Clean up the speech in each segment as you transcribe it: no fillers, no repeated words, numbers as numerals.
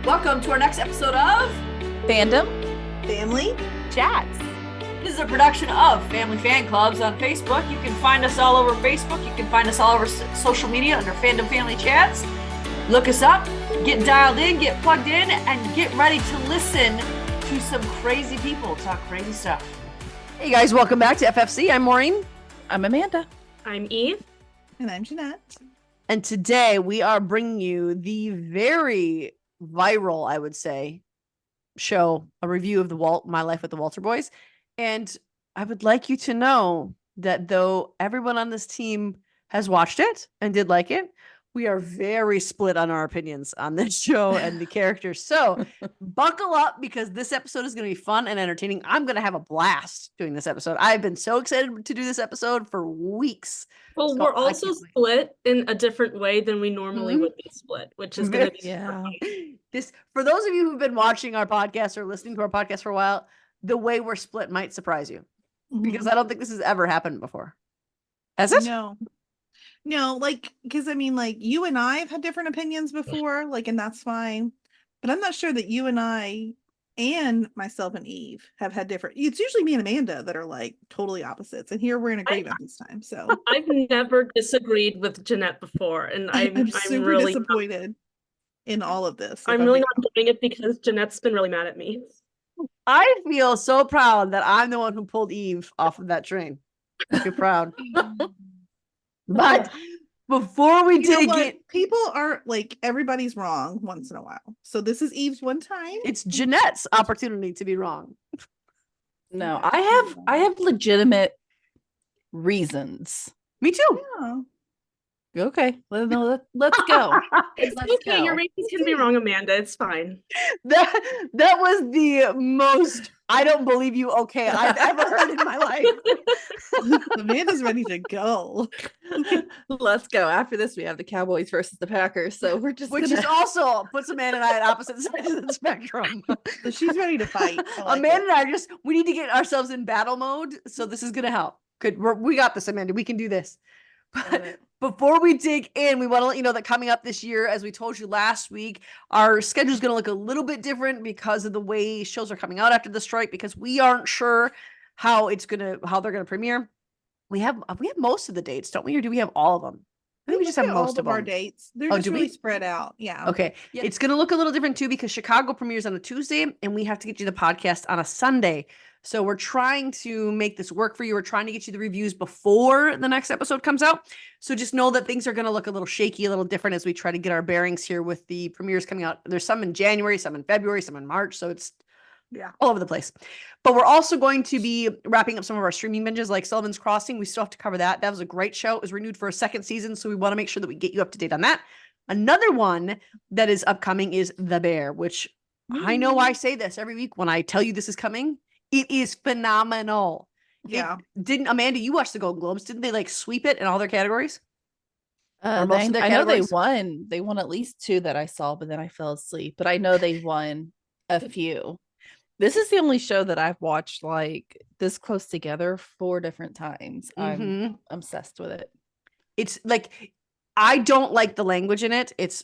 Welcome to our next episode of Fandom Family Chats. This is a production of Family Fan Clubs on Facebook. You can find us all over Facebook. You can find us all over social media under Fandom Family Chats. Look us up, get dialed in, get plugged in, and get ready to listen to some crazy people talk crazy stuff. Hey guys, welcome back to FFC. I'm Maureen. I'm Amanda. I'm Eve. and I'm Jeanette. And today we are bringing you the very viral, I would say, show, a review of My Life with the Walter Boys. And I would like you to know that though everyone on this team has watched it and did like it, we are very split on our opinions on this show and the characters. So buckle up because this episode is going to be fun and entertaining. I'm going to have a blast doing this episode. I've been so excited to do this episode for weeks. Well, So we're also split in a different way than we normally would be split, which is going to be Yeah. This, for those of you who've been watching our podcast or listening to our podcast for a while, the way we're split might surprise you because I don't think this has ever happened before. Has it? No, because you and I have had different opinions before, and that's fine. But I'm not sure that you and I and myself and Eve have had different. It's usually me and Amanda that are totally opposites, and here we're in agreement this time. So I've never disagreed with Jeanette before, and I'm super really disappointed in all of this. I'm really not doing it because Jeanette's been really mad at me. I feel so proud that I'm the one who pulled Eve off of that train. I feel proud. But before we dig in, people are everybody's wrong once in a while. So this is Eve's one time. it's Jeanette's opportunity to be wrong. No, I have legitimate reasons. Me too. Yeah. Okay, let's go. It's okay. Your reasons can be wrong, Amanda. It's fine. That was the most I don't believe you okay I've ever heard in my life. Amanda's ready to go. Let's go. After this, we have the Cowboys versus the Packers. So we're just Is also puts Amanda and I at opposite sides of the spectrum. So she's ready to fight. Amanda and I we need to get ourselves in battle mode. So this is going to help. Good. We got this, Amanda. We can do this. But before we dig in, we want to let you know that coming up this year, as we told you last week, our schedule is going to look a little bit different because of the way shows are coming out after the strike, because we aren't sure how they're going to premiere. We have most of the dates, don't we? Or do we have all of them? I think we just have most of our them. dates. They're just really spread out. Yeah. Okay. Yeah. It's going to look a little different too because Chicago premieres on a Tuesday and we have to get you the podcast on a Sunday. So we're trying to make this work for you. We're trying to get you the reviews before the next episode comes out. So just know that things are going to look a little shaky, a little different as we try to get our bearings here with the premieres coming out. There's some in January, some in February, some in March. So it's all over the place. But we're also going to be wrapping up some of our streaming binges like Sullivan's Crossing. We still have to cover that. That was a great show. It was renewed for a second season. So we want to make sure that we get you up to date on that. Another one that is upcoming is The Bear, which I know I say this every week when I tell you this is coming. It is phenomenal. Yeah. Didn't Amanda, you watched the Golden Globes? Didn't they sweep it in all their categories? I know they won. They won at least 2 that I saw, but then I fell asleep. But I know they won a few. This is the only show that I've watched this close together 4 different times. I'm obsessed with it. It's I don't like the language in it. It's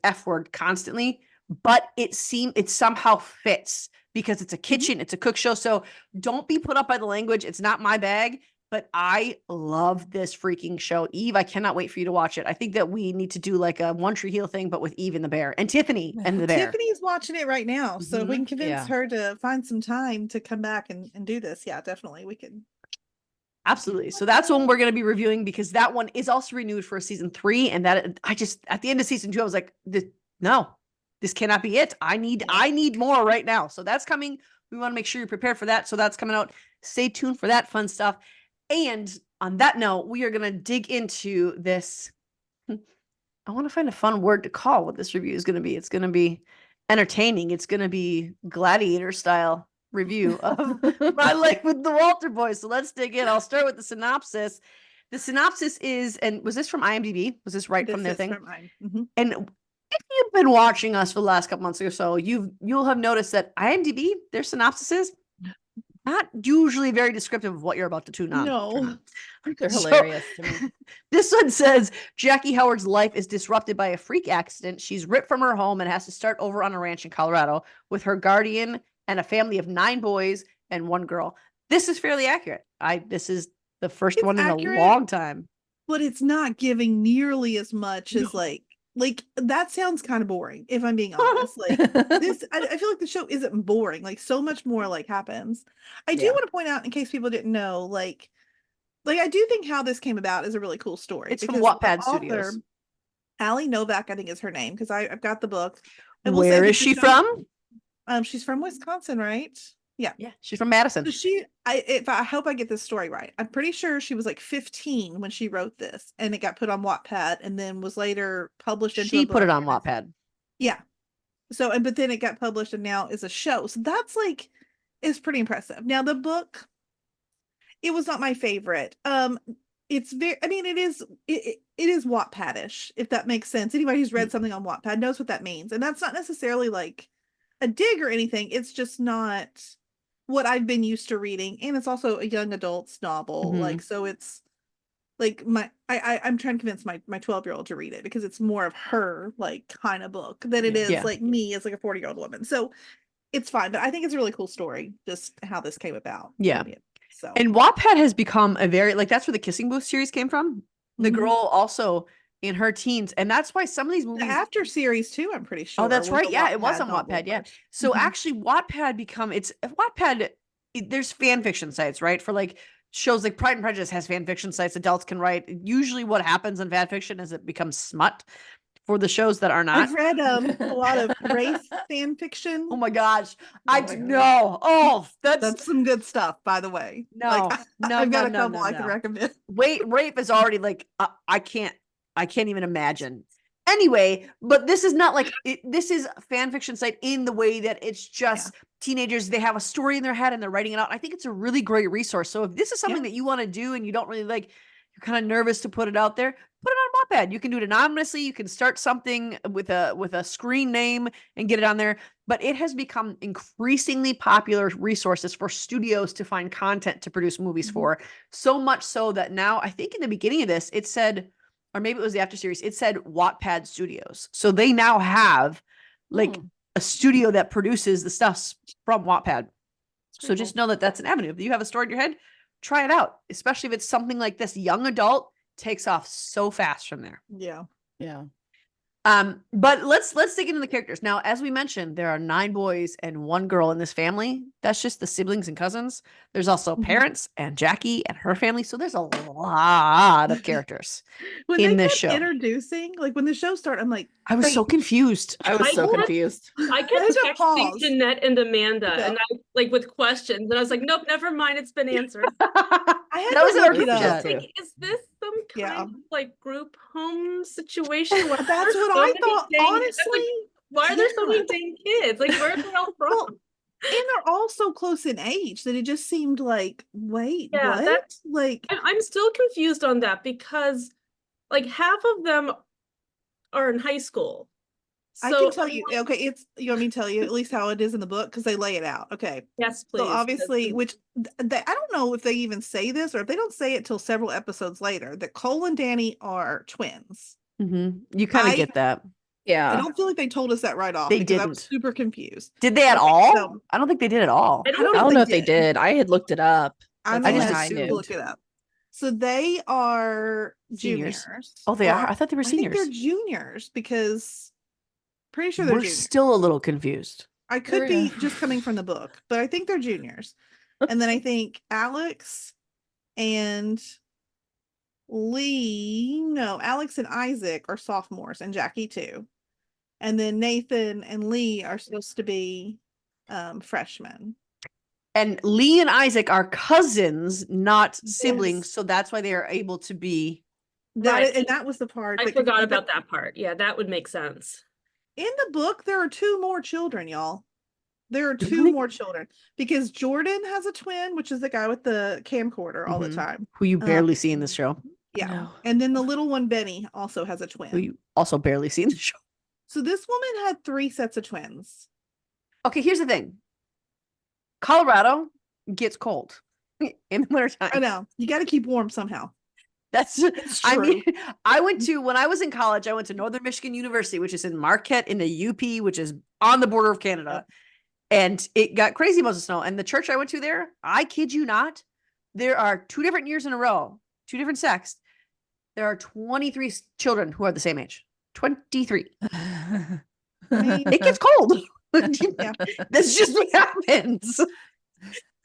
F word constantly, but it somehow fits because it's a kitchen, it's a cook show. So don't be put up by the language. It's not my bag, but I love this freaking show. Eve, I cannot wait for you to watch it. I think that we need to do a One Tree Hill thing, but with Eve and the bear and Tiffany and the bear. Tiffany's watching it right now. So if we can convince her to find some time to come back and do this. Yeah, definitely. We can. Absolutely. So that's one we're going to be reviewing because that one is also renewed for season 3. And that at the end of season 2, I was like, no, this cannot be it. I need more right now. So that's coming. We want to make sure you're prepared for that. So that's coming out. Stay tuned for that fun stuff. And on that note, we are going to dig into this. I want to find a fun word to call what this review is going to be. It's going to be entertaining. It's going to be gladiator style review of My Life with the Walter Boys. So let's dig in. I'll start with the synopsis. The synopsis is, and was this from IMDb? Was this right from their thing? And if you've been watching us for the last couple months or so, you'll have noticed that IMDb, their synopsis is not usually very descriptive of what you're about to tune on. No. They're So- hilarious to me. This one says Jackie Howard's life is disrupted by a freak accident. She's ripped from her home and has to start over on a ranch in Colorado with her guardian and a family of 9 boys and 1 girl. This is fairly accurate. This is the first It's one in accurate. a long time. But it's not giving nearly as much as like that sounds kind of boring, if I'm being honest. Like this, I feel like the show isn't boring. Like so much more like happens. I do Yeah. want to point out, in case people didn't know, like I do think how this came about is a really cool story. It's from because the Wattpad author, Studios. Allie Novak, I think is her name, because I've got the book. I will say Where that is the she show- from? She's from Wisconsin, right? Yeah. Yeah, she's from Madison. So I hope I get this story right. I'm pretty sure she was like 15 when she wrote this, and it got put on Wattpad, and then was later published into. She put it book. on Wattpad. Yeah. So, but then it got published, and now is a show. So that's like, is pretty impressive. Now the book, it was not my favorite. It's very. I mean, it is Wattpad-ish, if that makes sense. Anybody who's read something on Wattpad knows what that means, and that's not necessarily like a dig or anything. It's just not what I've been used to reading, and it's also a young adult's novel. Mhm. Like, so it's like I'm trying to convince my 12-year-old to read it, because it's more of her like kind of book than it is Yeah. like me as like a 40-year-old woman. So it's fine, but I think it's a really cool story, just how this came about. Yeah. So And Wattpad has become a very, like, that's where the Kissing Booth series came from. The Mhm. girl also in her teens. And that's why some of these the movies. after series too, I'm pretty sure. Oh, that's was right. a Yeah, it was on novel, Wattpad. Yeah. but- So Mhm. actually, Wattpad. There's fan fiction sites, right? For like shows like Pride and Prejudice has fan fiction sites adults can write. Usually, what happens in fan fiction is it becomes smut for the shows that are not. I've read a lot of race fan fiction. Oh my gosh, I my do gosh. know. Oh, That's some good stuff, by the way. No, Like, no, I've got no, a couple no, I can no. recommend. rape is already like I can't even imagine. Anyway, but this is not like this is a fan fiction site in the way that it's just teenagers. They have a story in their head and they're writing it out. I think it's a really great resource. So if this is something that you want to do and you don't really like, you're kind of nervous to put it out there, put it on Wattpad. You can do it anonymously. You can start something with a screen name and get it on there. But it has become increasingly popular resources for studios to find content to produce movies for. So much so that now, I think in the beginning of this, it said, or maybe it was the after series, it said Wattpad Studios. So they now have like a studio that produces the stuff from Wattpad. So just know that that's an avenue. If you have a story in your head, try it out, especially if it's something like this. Young adult takes off so fast from there. Yeah. Yeah. But let's dig into the characters. Now, as we mentioned, there are 9 boys and 1 girl in this family. That's just the siblings and cousins. There's also parents and Jackie and her family. So there's a lot of characters When in they this kept show. introducing, like when the show started, I'm like, I was so confused. I was so confused. I I kept had to texting pause. Jeanette and Amanda, Yeah. and I like with questions, and I was like, "Nope, never mind. It's been answered." I had That to was in look our it group up. chat. Like, is this some kind Yeah. of like group home situation? Why That's are there what so I many thought, dang- I'm like, honestly. why are there so many Yeah. dang kids? Like, where are they all from? Well, and they're all so close in age that it just seemed like, wait, Yeah, what? that- Like, I'm still confused on that because, like, half of them are in high school. I So can tell you, okay, you want me to tell you at least how it is in the book? Because they lay it out. Okay. yes, please. So obviously, because- which I don't know if they even say this, or if they don't say it till several episodes later, that Cole and Danny are twins. You kind I- of get that. I Yeah. don't feel like they told us that right off, They because I was didn't. super confused. Did they at Okay, all? so- I don't think they did at all. I I don't don't I don't think know if they they did. I had looked it up. I'm That's I gonna just have to assumed. look it up. So they are Seniors. juniors. Oh, they Or are? I thought they were I think they're seniors. juniors, because pretty sure they're We're juniors. still a little confused. I could They're, be just coming from the book, but I think they're juniors. And then I think Alex and Alex and Isaac are sophomores, and Jackie too. And then Nathan and Lee are supposed to be freshmen. And Lee and Isaac are cousins, not siblings. Yes. So that's why they are able to be. Right. And that was the part I that forgot confused me. about that part. Yeah, that would make sense. In the book, there are 2 more children, y'all. There are 2 Really? more children, because Jordan has a twin, which is the guy with the camcorder all the Mhm. time. Who you barely see in this show. Yeah. No. And then the little one, Benny, also has a Who twin. you also barely see in the show. So this woman had 3 sets of twins. Okay, here's the thing. Colorado gets cold in the wintertime. I know. You got to keep warm somehow. That's It's I true. mean, when I was in college, I went to Northern Michigan University, which is in Marquette in the UP, which is on the border of Canada. And it got crazy amounts of snow. And the church I went to there, I kid you not, there are 2 different years in a row, 2 different sects. There are 23 children who are the same age. 23. It gets cold. Yeah. That's just what happens.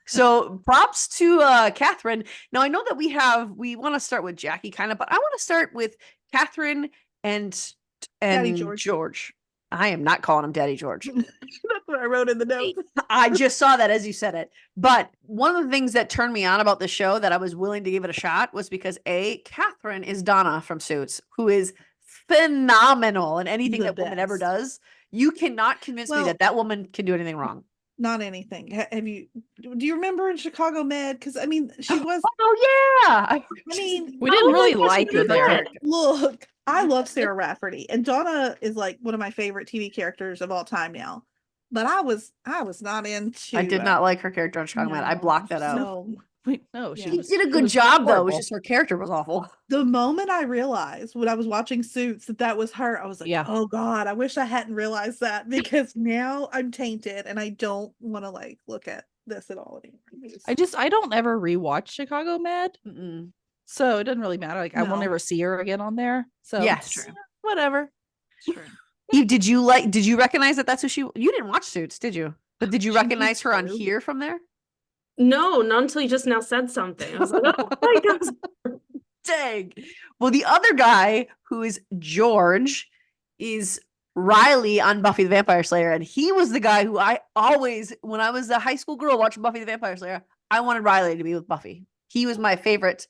So props to Catherine. Now I know that we want to start with Jackie kind of, but I want to start with Catherine and Daddy George. George. I am not calling him Daddy George. That's what I wrote in the notes. I just saw that as you said it. But one of the things that turned me on about the show that I was willing to give it a shot was because Catherine is Donna from Suits, who is phenomenal in anything The that woman ever best. does. You cannot convince me Well- that woman can do anything wrong. Not anything. Have you? Do you remember in Chicago Med? Because I mean, she was. Oh yeah. I mean, We didn't Oh my really gosh, like she her was there. there. look, I love Sarah Rafferty, and Donna is like one of my favorite TV characters of all time now. But I was not into. I did not like her character on Chicago Med. I no, blocked that out. No, Wait, no, Yeah. She was- did a it good was job though. It was horrible. just her character was awful. the moment I realized when I was watching Suits that was her, I was like, Yeah. oh God, I wish I hadn't realized that because now I'm tainted and I don't want to like look at this at all anymore. I don't ever rewatch Chicago Med, Mm-mm. so it doesn't really matter. Like I won't No. ever see her again on there. So Yes. True. whatever. It's true. Eve, did you recognize that that's who you didn't watch Suits, did you? But did you She recognize her on was here from there? No, not until you just now said something. I was like, oh my God. Dang. Well, the other guy who is George is Riley on Buffy the Vampire Slayer. And he was the guy who I always, when I was a high school girl watching Buffy the Vampire Slayer, I wanted Riley to be with Buffy. He was my favorite.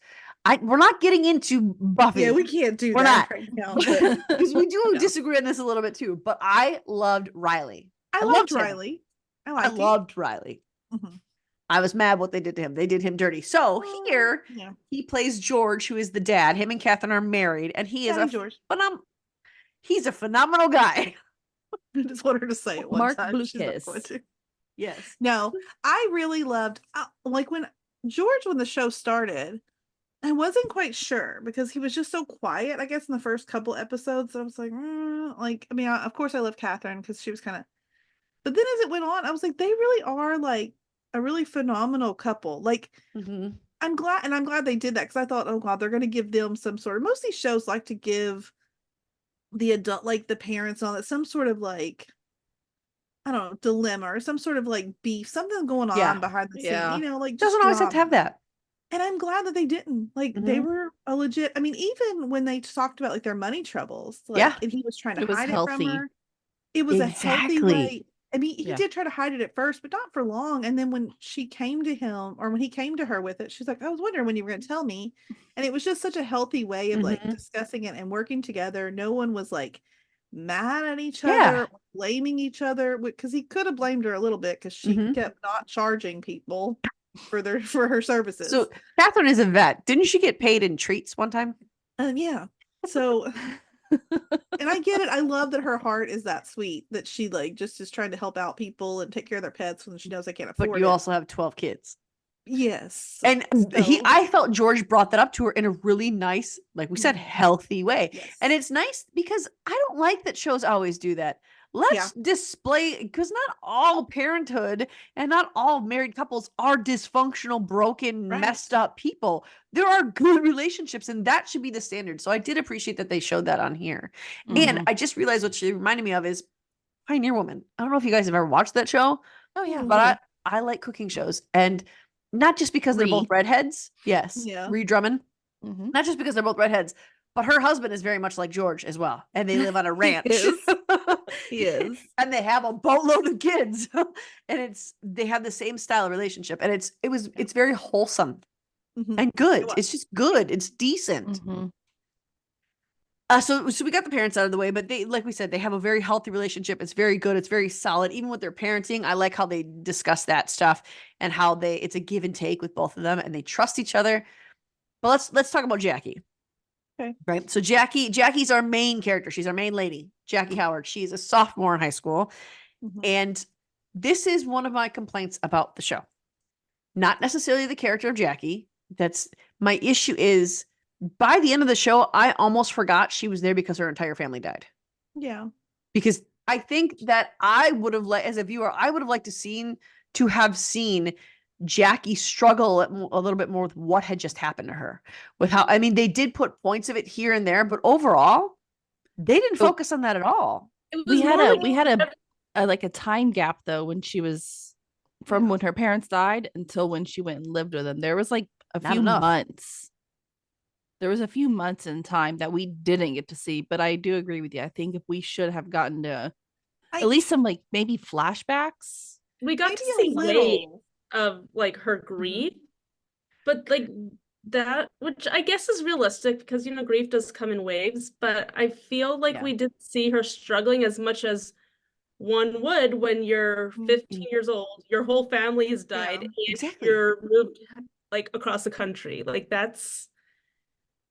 We're not getting into Buffy. Yeah, we can't do We're that not. right now. But Because we do No. disagree on this a little bit too. But I loved Riley. I loved loved him. Riley. I I liked him. loved Riley. Mhm. I was mad what they did to him. They did him dirty. So here Yeah, he plays George, who is the dad. Him and Catherine are married, and he is Daddy a George. he's a phenomenal guy. I just want her to say it one Mark time. She's not Blucas. going to. Yes. No, I really loved like when the show started. I wasn't quite sure because he was just so quiet. I guess in the first couple episodes, I was like, like I mean, of course, I love Catherine because she was kind of. But then as it went on, I was like, they really are like a really phenomenal couple. Like Mm-hmm. I'm glad they did that because I thought, oh God, they're going to give them some sort of. Most of these shows like to give the adult, like the parents, and all that, some sort of like. I don't know, dilemma or some sort of like beef, something going on Yeah. behind the Yeah. scene, like just Doesn't always have to have drama. that. And I'm glad that they didn't. Like they Mhm. were a legit. I mean, even when they talked about like their money troubles, like, Yeah. and he was trying to It was hide it healthy. from her. It was a healthy Exactly. way. I mean, he Yeah. did try to hide it at first, but not for long. And then when she came to him, or when he came to her with it, she's like, "I was wondering when you were going to tell me." And it was just such a healthy way of like Mhm. discussing it and working together. No one was like mad at each Yeah. other, or blaming each other, because he could have blamed her a little bit because she Mhm. kept not charging people for her services. So Catherine is a vet. Didn't she get paid in treats one time? Yeah. So, and I get it. I love that her heart is that sweet that she like just is trying to help out people and take care of their pets when she knows they can't afford But you it. also have 12 kids. Yes. And So- I felt George brought that up to her in a really nice, like we said, Mhm. healthy way. Yes. And it's nice because I don't like that shows always do that. Let's display, because not all parenthood and not all married couples are dysfunctional, broken, Right. messed up people. There are good relationships, and that should be the standard. So I did appreciate that they showed that on here. And Mhm. I just realized what she reminded me of is Pioneer Woman. I don't know if you guys have ever watched that show, Oh yeah. but I like cooking shows. And not just because they're both Ree. redheads. Yes. Yeah. Ree Drummond. Mhm. Not just because they're both redheads, but her husband is very much like George as well. And they live on a ranch. is. He is. And they have a boatload of kids. And they have the same style of relationship. And it's very wholesome Mhm. and good. was. It's just good. It's decent. Mhm. So we got the parents out of the way, but they, like we said, they have a very healthy relationship. It's very good. It's very solid. Even with their parenting, I like how they discuss that stuff and how it's a give and take with both of them, and they trust each other. But let's talk about Jackie. Okay. Right. So Jackie's our main character. She's our main lady, Jackie Howard. She's a sophomore in high school. Mhm. And this is one of my complaints about the show. not necessarily the character of Jackie. That's my issue is by the end of the show, I almost forgot she was there because her entire family died. Yeah. Because I think that I would have as a viewer, I would have liked to have seen Jackie struggle a little bit more with what had just happened to her. With how, I mean, they did put points of it here and there, but overall, they didn't focus on that at all. We had a like a time gap though when she was from when her parents died until when she went and lived with them. There was like a few months. There was a few months in time that we didn't get to see, but I do agree with you. I think if we should have gotten to at least some like maybe flashbacks. We got to see waves of like her grief, but like that, which I guess is realistic because grief does come in waves, but I feel like we didn't see her struggling as much as one would when you're 15 years old, your whole family has died, and you're moved like across the country. Like that's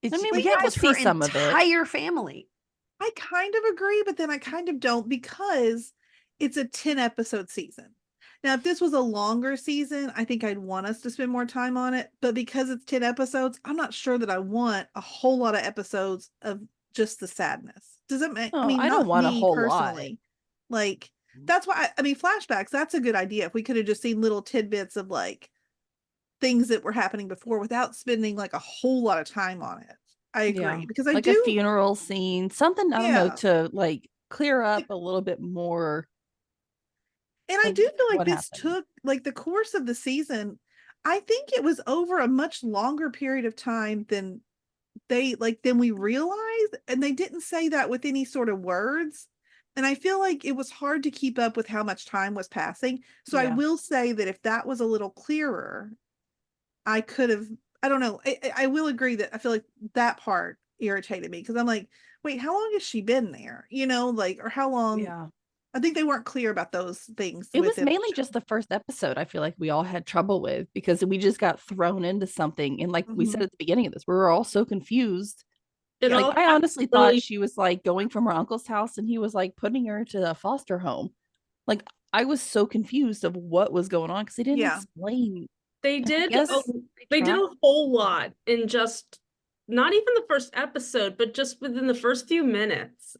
I mean, we get to see some of it. Entire family. I kind of agree, but then I kind of don't because it's a 10-episode season. Now, if this was a longer season, I think I'd want us to spend more time on it. But because it's 10 episodes, I'm not sure that I want a whole lot of episodes of just the sadness. Does it make, I don't want a whole personally. Like, that's why, flashbacks, that's a good idea. If we could have just seen little tidbits of like things that were happening before without spending like a whole lot of time on it. I agree because I like do a funeral scene, something, I don't know, to like clear up a little bit more. And I do feel like this took like the course of the season. I think it was over a much longer period of time than we realized. And they didn't say that with any sort of words. And I feel like it was hard to keep up with how much time was passing. So I will say that if that was a little clearer, I could have, I don't know. I will agree that I feel like that part irritated me because I'm like, wait, how long has she been there? Or how long? Yeah. I think they weren't clear about those things. It was mainly just the first episode. I feel like we all had trouble with because we just got thrown into something. And like we said at the beginning of this, we were all so confused. I honestly thought she was like going from her uncle's house and he was like putting her to a foster home. Like I was so confused of what was going on because they didn't explain. They did. They did a whole lot in just not even the first episode, but just within the first few minutes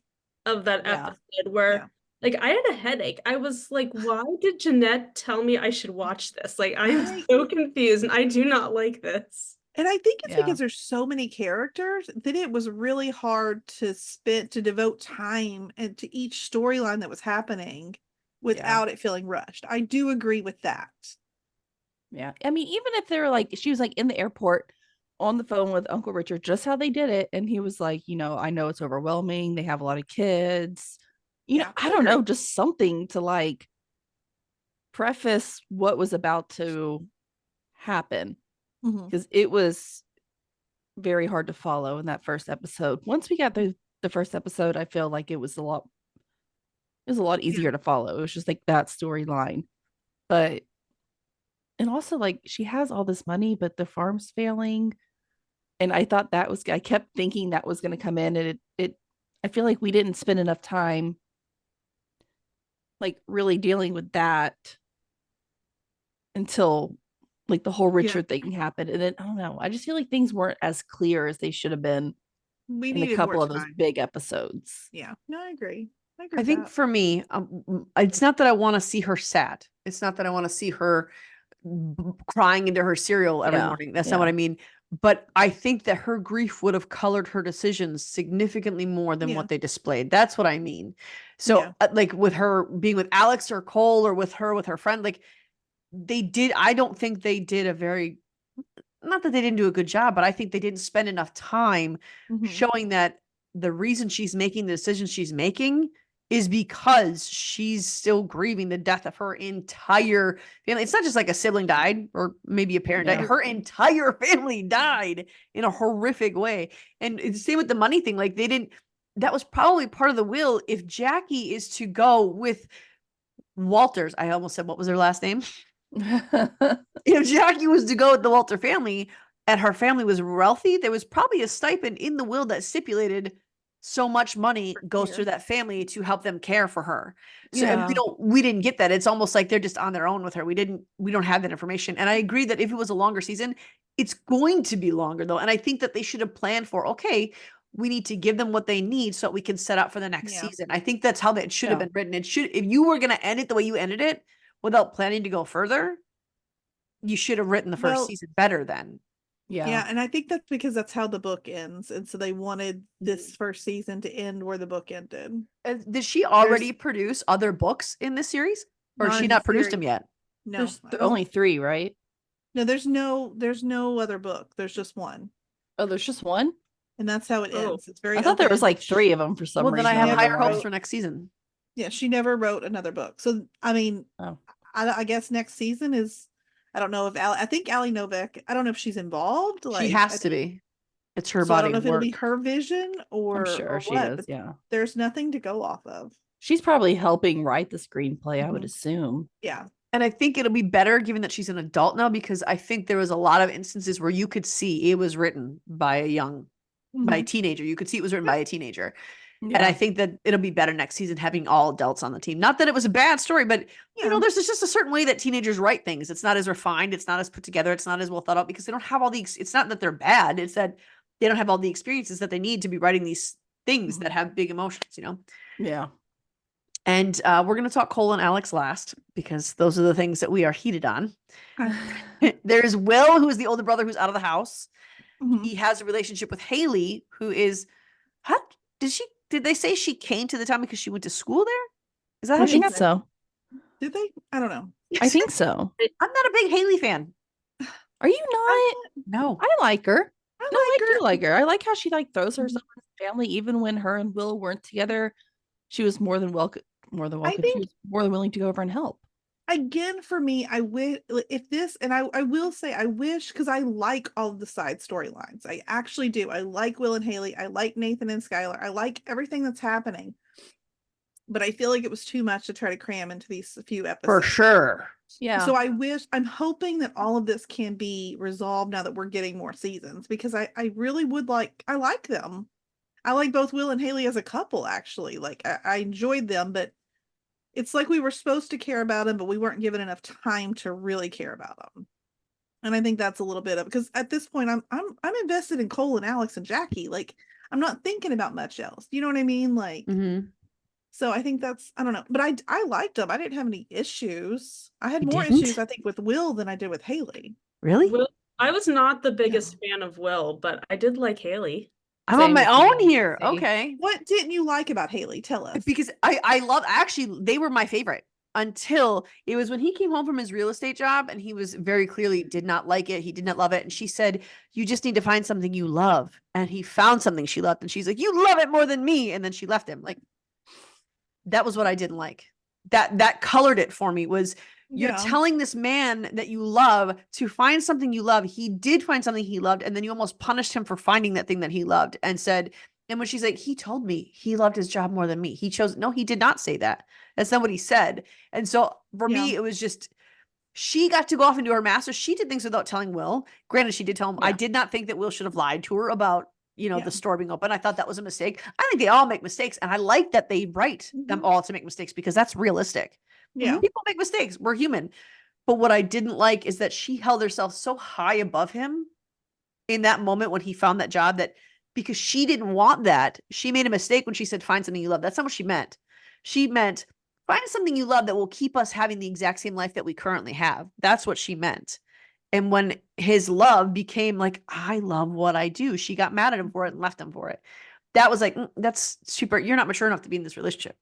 of that episode where like I had a headache. I was like, why did Jeanette tell me I should watch this? Like I am so confused and I do not like this. And I think it's because there's so many characters that it was really hard to devote time and to each storyline that was happening without it feeling rushed. I do agree with that. Yeah. I mean, even if they were like, she was like in the airport on the phone with Uncle Richard, just how they did it. And he was like, I know it's overwhelming. They have a lot of kids. I don't know, just something to like preface what was about to happen. Because it was very hard to follow in that first episode. Once we got the first episode, I feel like it was a lot easier to follow. It was just like that storyline. But and also like she has all this money, but the farm's failing. And I thought I kept thinking that was going to come in, and I feel like we didn't spend enough time like really dealing with that until like the whole Richard thing happened. And then I don't know, I just feel like things weren't as clear as they should have been in a couple of those big episodes. Yeah, no, I agree. I think for me, it's not that I want to see her sad. It's not that I want to see her crying into her cereal every morning. That's not what I mean. But I think that her grief would have colored her decisions significantly more than what they displayed. That's what I mean. So like with her being with Alex or Cole or with her friend, like I don't think they did not that they didn't do a good job, but I think they didn't spend enough time showing that the reason she's making the decisions she's making is because she's still grieving the death of her entire family. It's not just like a sibling died or maybe a parent died. Her entire family died in a horrific way. And it's the same with the money thing. Like that was probably part of the will. If Jackie is to go with Walters, I almost said, what was their last name? If Jackie was to go with the Walter family and her family was wealthy, there was probably a stipend in the will that stipulated so much money goes care. through that family to help them care for her. So Yeah. we didn't get that. It's almost like they're just on their own with her. We don't have that information. And I agree that if it was a longer season, it's going to be longer though. And I think that they should have planned for, okay, we need to give them what they need so we can set up for the next season. I think that's how it should have been written. It should, if you were going to end it the way you ended it without planning to go further, you should have written the first season better then. Yeah, and I think that's because that's how the book ends. And so they wanted this first season to end where the book ended. Did she already produce other books in this series? Or has she not produced them yet? No. There's only 3, right? No, there's no other book. There's just one. Oh, there's just one? And that's how it ends. It's very I thought there was open. like 3 of them for some reason. Well, then I have higher hopes wrote- for next season. Yeah, she never wrote another book. So, I mean, I guess next season is, I don't know if I think Ali Novak, I don't know if she's involved. She has to be. It's her so I body don't know of if it'll work. be her vision or I'm sure or she what, is, but yeah. There's nothing to go off of. She's probably helping write the screenplay, I would assume. Yeah. And I think it'll be better given that she's an adult now, because I think there was a lot of instances where you could see it was written by a teenager. You could see it was written by a teenager. Yeah. And I think that it'll be better next season having all adults on the team. Not that it was a bad story, but you know, there's just a certain way that teenagers write things. It's not as refined. It's not as put together. It's not as well thought out because they don't have all the, it's not that they're bad. It's that they don't have all the experiences that they need to be writing these things that have big emotions, you know? Yeah. And we're going to talk Cole and Alex last because those are the things that we are heated on. There's Will, who is the older brother who's out of the house. He has a relationship with Haley, who is, did they say she came to the town because she went to school there? Is that how I she think got so. Did they? I don't know. I think so. I'm not a big Haley fan. Are you not? No. I like her. I her. do like her. I like how she like throws herself in the family, even when her and Will weren't together. She was more than welcome. She was more than willing to go over and help. Again, for me, I wish if this, and I will say, I wish, because I like all of the side storylines. I actually do. I like Will and Haley. I like Nathan and Skylar. I like everything that's happening. But I feel like it was too much to try to cram into these few episodes. For sure. Yeah. So I'm hoping that all of this can be resolved now that we're getting more seasons, because I really would I like them. I like both Will and Haley as a couple, actually. Like, I enjoyed them, but it's like we were supposed to care about them, but we weren't given enough time to really care about them. And I think that's a little bit of, because at this point I'm invested in Cole and Alex and Jackie. Like, I'm not thinking about much else. You know what I mean? Like, so I think that's, I don't know, but I liked them. I didn't have any issues. I had more issues, I think, with Will than I did with Haley. Really? I was not the biggest fan of Will, but I did like Haley. I'm on my own here. Okay. What didn't you like about Haley? Tell us. Because I love, actually, they were my favorite until it was when he came home from his real estate job and he was very clearly did not like it. He did not love it. And she said, you just need to find something you love. And he found something she loved. And she's like, you love it more than me. And then she left him. Like, that was what I didn't like. That colored it for me was, you're telling this man that you love to find something you love. He did find something he loved. And then you almost punished him for finding that thing that he loved and said, and when she's like, he told me he loved his job more than me. He chose, no, he did not say that. That's not what he said. And so for me, it was just, she got to go off and do her master's. She did things without telling Will. Granted, she did tell him, I did not think that Will should have lied to her about, you know, the store being open. I thought that was a mistake. I think they all make mistakes. And I like that they write them all to make mistakes because that's realistic. Yeah. People make mistakes. We're human. But what I didn't like is that she held herself so high above him in that moment when he found that job, that because she didn't want that, she made a mistake when she said, find something you love. That's not what she meant. She meant, find something you love that will keep us having the exact same life that we currently have. That's what she meant. And when his love became like, I love what I do, she got mad at him for it and left him for it. That was like, that's super. You're not mature enough to be in this relationship.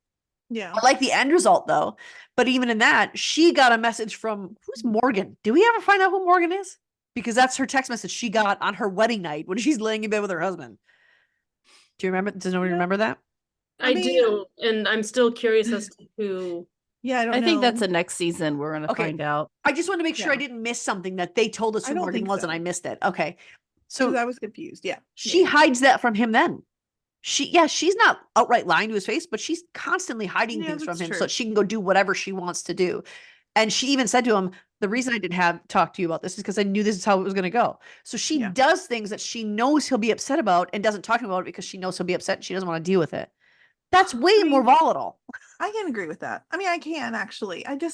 Yeah. I like the end result though. But even in that, she got a message from, who's Morgan? Do we ever find out who Morgan is? Because that's her text message she got on her wedding night when she's laying in bed with her husband. Do you remember? Does nobody remember that? I do. And I'm still curious as to who. Yeah, I think that's the next season we're going to find out. I just want to make sure I didn't miss something that they told us who Morgan was and I missed it. Okay. So I was confused. Yeah. She hides that from him then. She's not outright lying to his face, but she's constantly hiding things from him so that she can go do whatever she wants to do. And she even said to him, the reason I didn't have talk to you about this is because I knew this is how it was going to go. So she does things that she knows he'll be upset about and doesn't talk to him about it because she knows he'll be upset and she doesn't want to deal with it. That's way more volatile. I can agree with that. I mean, I can actually. I don't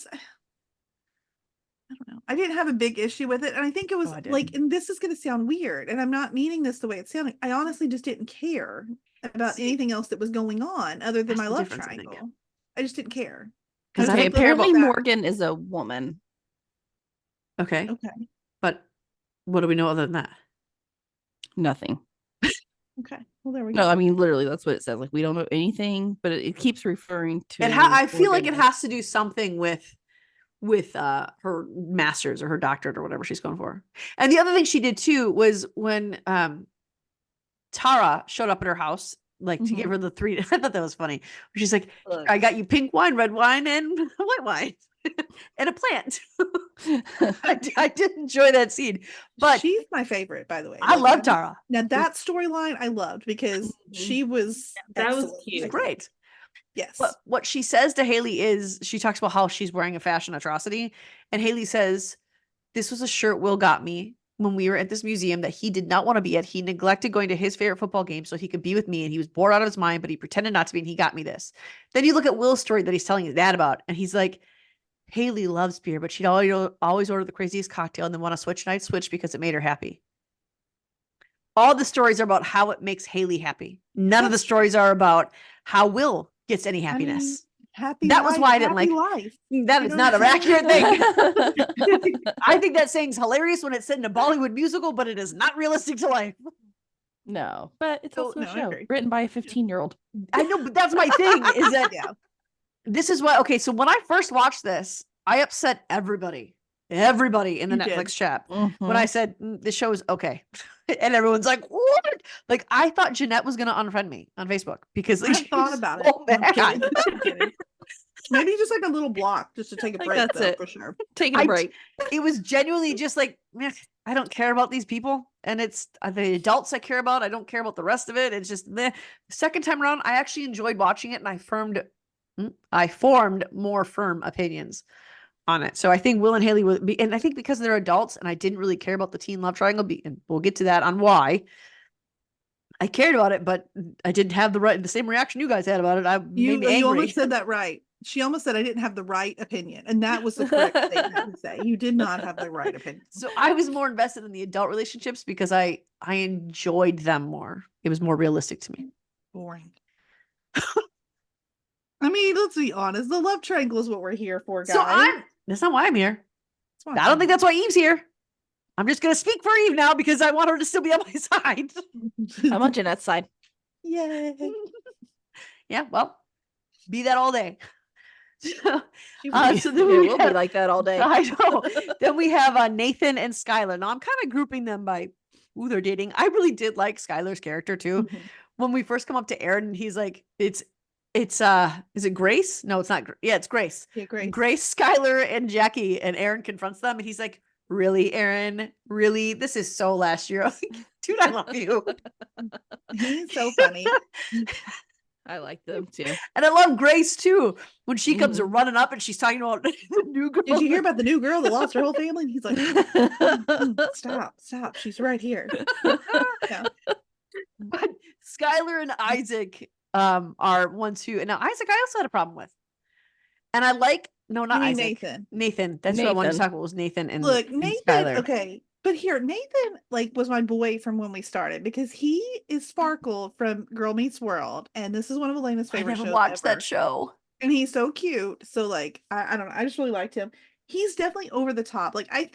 know. I didn't have a big issue with it. And I think it was like, and this is going to sound weird, and I'm not meaning this the way it's sounding. I honestly just didn't care about anything else that was going on other than my love triangle. I just didn't care. Because apparently Morgan is a woman. Okay. But what do we know other than that? Nothing. Okay. Well, there we go. No, I mean, literally, that's what it says. Like, we don't know anything, but it keeps referring to. I feel like it has to do something with her master's or her doctorate or whatever she's going for. And the other thing she did too was when Tara showed up at her house, like to give her the 3. I thought that was funny. She's like, I got you pink wine, red wine, and white wine. And a plant. I did enjoy that scene, but she's my favorite, by the way. I love Tara. Now that storyline I loved because she was that was cute. Great. Yes. But what she says to Haley is she talks about how she's wearing a fashion atrocity, and Haley says, "This was a shirt Will got me when we were at this museum that he did not want to be at. He neglected going to his favorite football game so he could be with me, and he was bored out of his mind, but he pretended not to be, and he got me this." Then you look at Will's story that he's telling his dad about, and he's like, Haley loves beer, but she'd always order the craziest cocktail and then want to switch, and I'd switch because it made her happy. All the stories are about how it makes Haley happy. None of the stories are about how Will gets any happiness. Happy that life, was why I didn't like life. That is not an accurate thing. I think that saying's hilarious when it's set in a Bollywood musical, but it is not realistic to life. No, but it's also a show written by a 15-year-old. I know, but that's my thing is that this is what, okay, so when I first watched this, I upset everybody in the Netflix chat when I said, this show is okay. And everyone's like, what? Like, I thought Jeanette was going to unfriend me on Facebook because I thought about it. I'm kidding. Maybe just like a little block just to take a break. That's it. For sure. Taking a break. It was genuinely just like, I don't care about these people. And it's the adults I care about. I don't care about the rest of it. It's just the second time around, I actually enjoyed watching it, and I formed more firm opinions on it. So I think Will and Haley will be, and I think because they're adults and I didn't really care about the teen love triangle, and we'll get to that on why I cared about it, but I didn't have the same reaction you guys had about it. You almost said that right. She almost said I didn't have the right opinion, and that was the correct statement to say. You did not have the right opinion. So I was more invested in the adult relationships because I enjoyed them more. It was more realistic to me. Boring. I mean, let's be honest. The love triangle is what we're here for, guys. So that's not why I'm here. I don't think that's why Eve's here. I'm just going to speak for Eve now because I want her to still be on my side. I'm on Jeanette's side. Yay. Yeah, well, be that all day. So then we'll be like that all day. I know. Then we have Nathan and Skylar. Now I'm kind of grouping them by who they're dating. I really did like Skylar's character too. When we first come up to Aaron, and he's like, it's is it Grace? No, it's not. Yeah, it's Grace. Yeah, Grace. Grace, Skylar, and Jackie, and Aaron confronts them, and he's like, really, Aaron? Really? This is so last year. Like, dude, I love you. He's so funny. I like them too. And I love Grace too. When she comes running up and she's talking about the new girl. Did you hear about the new girl that lost her whole family? And he's like, stop. She's right here. Yeah. But Skylar and Isaac are ones who, and now Isaac I also had a problem with. And I like, no, not Isaac. Nathan. That's what I wanted to talk about was Nathan and Look, Nathan, Skylar. okay. But here, Nathan was my boy from when we started because he is Sparkle from Girl Meets World, and this is one of Elena's favorite shows. I never watched that show, and he's so cute. So I don't know, I just really liked him. He's definitely over the top. I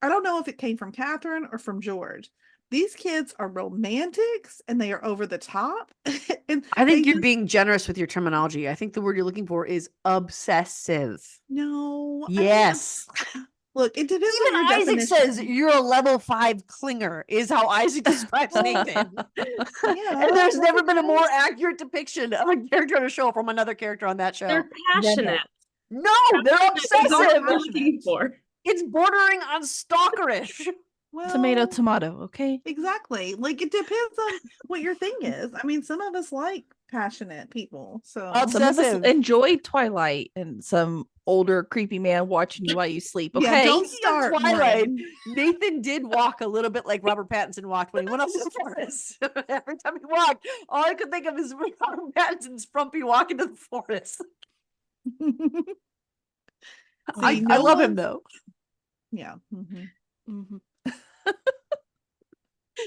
don't know if it came from Catherine or from George. These kids are romantics and they are over the top. And I think you're being generous with your terminology. I think the word you're looking for is obsessive. No. Yes. Look, it depends. Even Isaac says you're a level 5 clinger is how Isaac describes Nathan. And there's never been a more accurate depiction of a character on a show from another character on that show. They're passionate. No, they're obsessive. For. It's bordering on stalkerish. Well, tomato, okay? Exactly. It depends on what your thing is. I mean, some of us like passionate people. So some of us Obsessive. enjoyed Twilight, and some older creepy man watching you while you sleep. Okay, yeah, don't Speaking of start Twilight, Maureen. Nathan did walk a little bit like Robert Pattinson walked when he went up to the forest. Every time he walked, all I could think of is Robert Pattinson's frumpy walk into the forest. I no love him one's- though. Yeah. Mhm.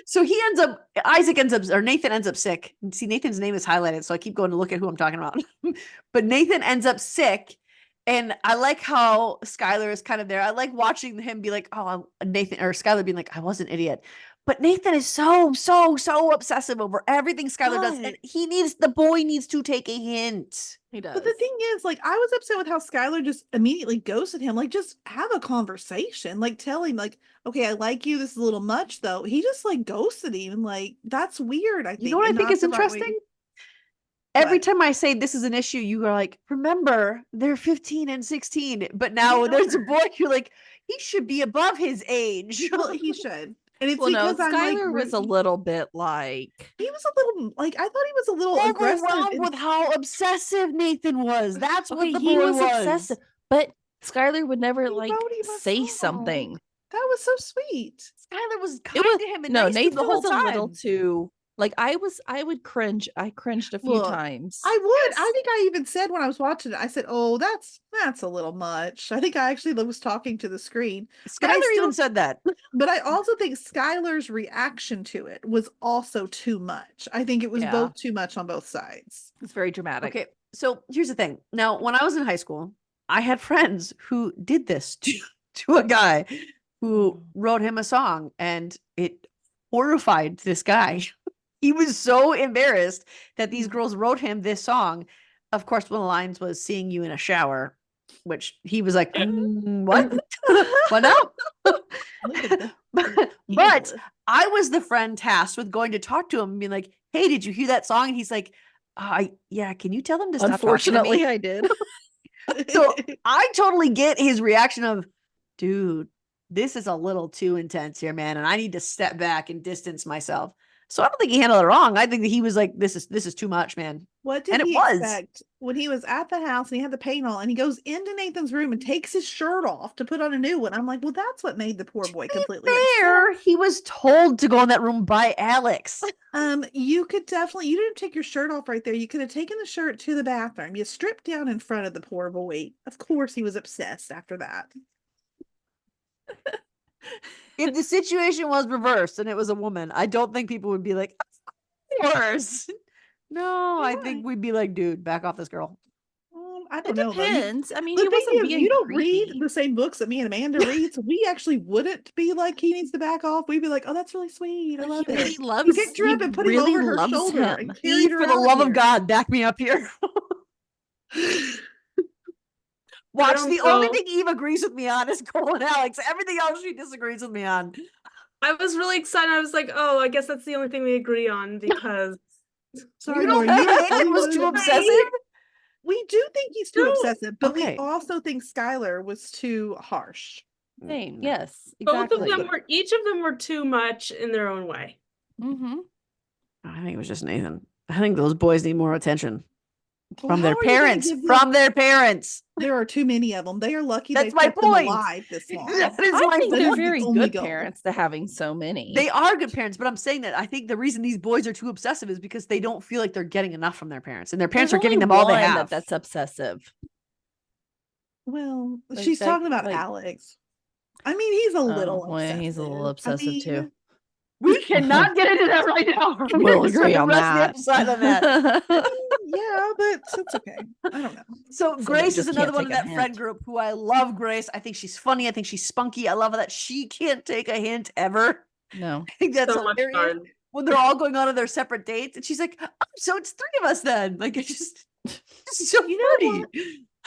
So Nathan ends up sick. And see, Nathan's name is highlighted, so I keep going to look at who I'm talking about. But Nathan ends up sick. And I like how Skylar is kind of there. I like watching him be like, oh, Nathan or Skylar being like, I was an idiot. But Nathan is so obsessive over everything Skylar does. And the boy needs to take a hint. he does. But the thing is, like, I was upset with how Skylar just immediately ghosted him. Like, just have a conversation. Like, tell him, like, okay, I like you. This is a little much, though. He just like ghosted him. Like, that's weird. I think. You know what I and think not is the right way to- interesting? Every What? time I say this is an issue, you are like, remember, they're 15 and 16. But now know there's a her. boy, you're like, he should be above his age. Well, he should. And it's well, no, because I'm like, Skylar was a little bit like, he was a little like, I thought he was a little aggressive. Overwhelmed and- with how obsessive Nathan was. That's okay, what the he boy was obsessive, but Skylar would never He like wrote him a say song. something. That was so sweet. Skylar was It kind was to him and no, nice to him Nathan the whole was a time. little too like I would cringe. I cringed a few Look, times. I would. Yes. I think I even said when I was watching it, I said, "Oh, that's a little much." I think I actually was talking to the screen, but I Skylar even still- said that. but I also think Skylar's reaction to it was also too much. I think it was Yeah. both too much on both sides. It's very dramatic. Okay, so here's the thing. Now, when I was in high school, I had friends who did this to a guy who wrote him a song, and it horrified this guy. He was so embarrassed that these girls wrote him this song. Of course, one of the lines was "seeing you in a shower," which he was like, "What? What now?" But I was the friend tasked with going to talk to him and being like, "Hey, did you hear that song?" And he's like, yeah, can you tell them to stop talking to Unfortunately, me?" I did. So I totally get his reaction of, dude, this is a little too intense here, man, and I need to step back and distance myself. So I don't think he handled it wrong. I think that he was like, this is too much, man. What did And it he was. expect when he was at the house and he had the paint on and he goes into Nathan's room and takes his shirt off to put on a new one? I'm like, well, that's what made the poor boy completely Fair, upset. he was told to go in that room by Alex. You could definitely, you didn't take your shirt off right there. You could have taken the shirt to the bathroom. You stripped down in front of the poor boy. Of course, he was obsessed after that. If the situation was reversed and it was a woman, I don't think people would be like, of course. No, I think we'd be like, dude, back off this girl. I It don't know. though. depends. I mean, The he thing wasn't is, being you don't creepy. read the same books that me and Amanda read, so we actually wouldn't be like, he needs to back off. We'd be like, oh, that's really sweet. I But love he it. really loves. He picked her He up and put him really over her loves shoulder him. and carried Eve, her for the out love here. of God, back me up here. Watch, don't the only know. thing Eve agrees with me on is Cole and Alex. Everything else she disagrees with me on. I was really excited. I was like, oh, I guess that's the only thing we agree on because Sorry, You don't Lauren, think you Nathan really was wanted too to- obsessive? We do think he's too No. obsessive, but Okay. we also think Skylar was too harsh. Same. Yes. both Exactly. of them were, each of them were too much in their own way. Mm-hmm. I think it was just Nathan. I think those boys need more attention Well, from how their are you gonna parents. give them- From their parents. There are too many of them. They are lucky That's they've my kept them point. alive this long. That is I my think But they're he point. can very only good go. parents to having so many. They are good parents, but I'm saying that I think the reason these boys are too obsessive is because they don't feel like they're getting enough from their parents, and their parents There's are giving only them all they one have. That's obsessive. Well, Like she's that- talking about like- Alex. I mean, he's a little well, yeah, he's a little obsessive. I obsessive, too. mean, We cannot get into that right now. We'll We're agree gonna on rest the that. episode on that. yeah, but it's okay. I don't know. So Somebody Grace just is another can't one in take a that friend hint. group who I love. Grace, I think she's funny. I think she's spunky. I love that she can't take a hint ever. No. I think that's So much hilarious. fun. When they're all going on their separate dates, and she's like, "Oh, so it's three of us then." Like it's just so You know funny. what?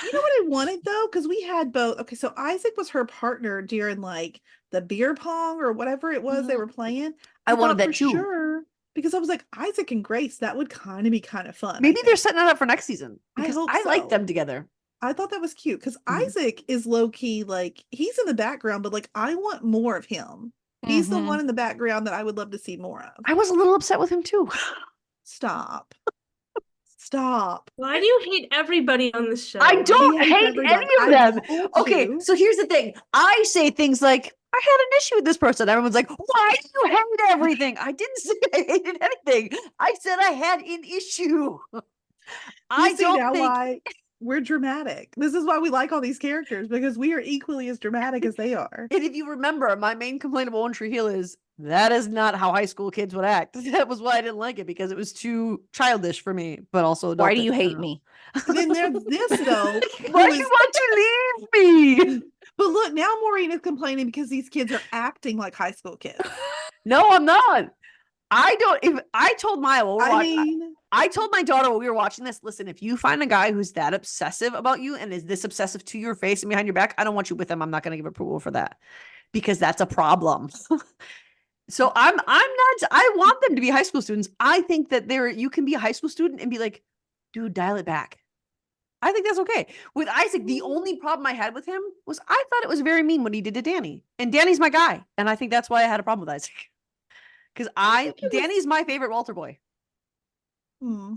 You know what I wanted though? Because we had both. Okay, so Isaac was her partner during like the beer pong or whatever it was they were playing. I wanted thought that for too. sure because I was like Isaac and Grace. That would kind of be kind of fun. I Maybe they're think. setting it up for next season I because hope I like so. them together. I thought that was cute because Mhm. Isaac is low key like he's in the background, but like I want more of him. He's the Mhm. one in the background that I would love to see more of. I was a little upset with him too. Stop. Stop. Why do you hate everybody on this show? I don't He hates hate everybody. any of I them. told Okay, you. so here's the thing. I say things like, I had an issue with this person. Everyone's like, why do you hate everything? I didn't say I hated anything. I said I had an issue. You see now why we're dramatic. This is why we like all these characters, because we are equally as dramatic as they are. And if you remember, my main complaint about One Tree Hill is that is not how high school kids would act. That was why I didn't like it, because it was too childish for me, but also Why do you adultish. hate me? Then there's this though. Why do you want to leave me? But look, now Maureen is complaining because these kids are acting like high school kids. No, I'm not. I don't. If I told Maya, I told my daughter while we were watching this, listen, if you find a guy who's that obsessive about you and is this obsessive to your face and behind your back, I don't want you with him. I'm not going to give approval for that, because that's a problem. So I'm not, I want them to be high school students. I think that you can be a high school student and be like, dude, dial it back. I think that's okay. With Isaac, the only problem I had with him was I thought it was very mean what he did to Danny. And Danny's my guy. And I think that's why I had a problem with Isaac. Because Danny's my favorite Walter boy. I mean,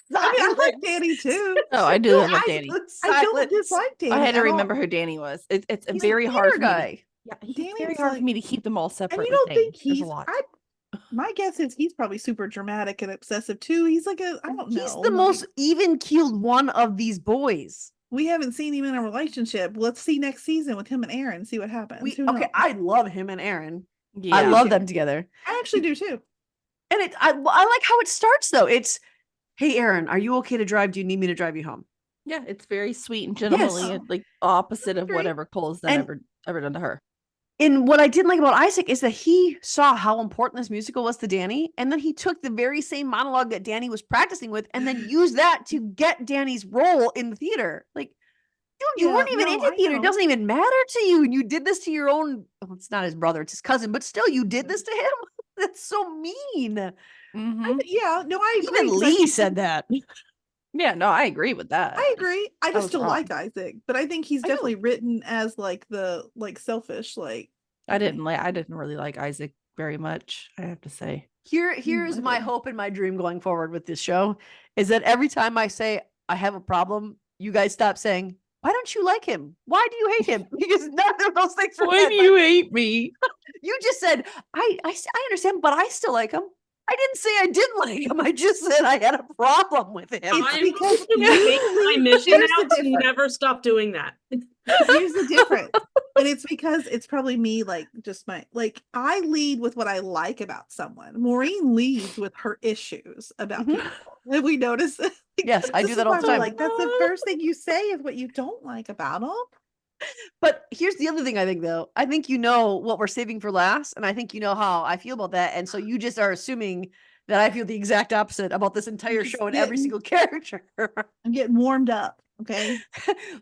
I like Danny too. Oh, I do love Danny. I don't dislike Danny. I had to remember who Danny was. It's a very hard guy. Yeah, it's very hard for me to keep them all separate. And you don't think he's a lot. My guess is he's probably super dramatic and obsessive too. He's like I don't know. He's the most even-keeled one of these boys. We haven't seen him in a relationship. Let's see next season with him and Aaron, see what happens. I love him and Aaron. Yeah. I love them together. I actually do too. And I like how it starts though. It's, hey Aaron, are you okay to drive? Do you need me to drive you home? Yeah, it's very sweet and gentlemanly, like opposite of whatever Cole's ever done to her. And what I didn't like about Isaac is that he saw how important this musical was to Danny, and then he took the very same monologue that Danny was practicing with, and then used that to get Danny's role in the theater. Like, dude, you weren't even in the theater. It doesn't even matter to you. And you did this to your own. Well, it's not his brother; it's his cousin. But still, you did this to him. That's so mean. Mm-hmm. I agree. Even Lee said that. Yeah, no, I agree with that. I agree. I just still like Isaac, but I think he's definitely written as like the selfish. Like I didn't really like Isaac very much, I have to say. Here's my hope and my dream going forward with this show is that every time I say I have a problem, you guys stop saying, why don't you like him? Why do you hate him? Because none of those things are Why do you hate me? You just said, I understand, but I still like him. I didn't say I didn't like him. I just said I had a problem with him. I'm because my mission now to never stop doing that. Here's the difference. And it's because it's probably me, like just I lead with what I like about someone. Maureen leads with her issues about people. Have we noticed that? Yes, I do that all the time. Like that's the first thing you say is what you don't like about them. But here's the other thing I think, though. I think you know what we're saving for last, and I think you know how I feel about that. And so you just are assuming that I feel the exact opposite about this entire show and every single character. I'm getting warmed up. Okay.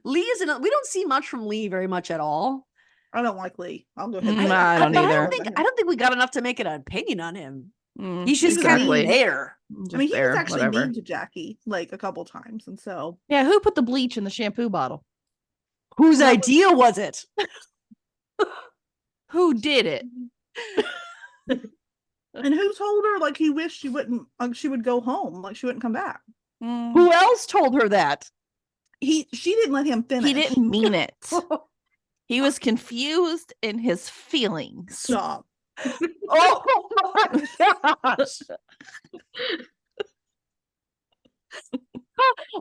Lee isn't. We don't see much from Lee very much at all. I don't like Lee. I'll go ahead. I don't either. I don't think we got enough to make an opinion on him. He's just exactly kind of there. I mean, he was actually mean to Jackie like a couple times, and so yeah. Who put the bleach in the shampoo bottle? Whose idea was it? Who did it? And who told her like he wished she wouldn't she would go home, like she wouldn't come back? Who else told her that? She didn't let him finish. He didn't mean it. He was confused in his feelings. Stop. Oh my gosh.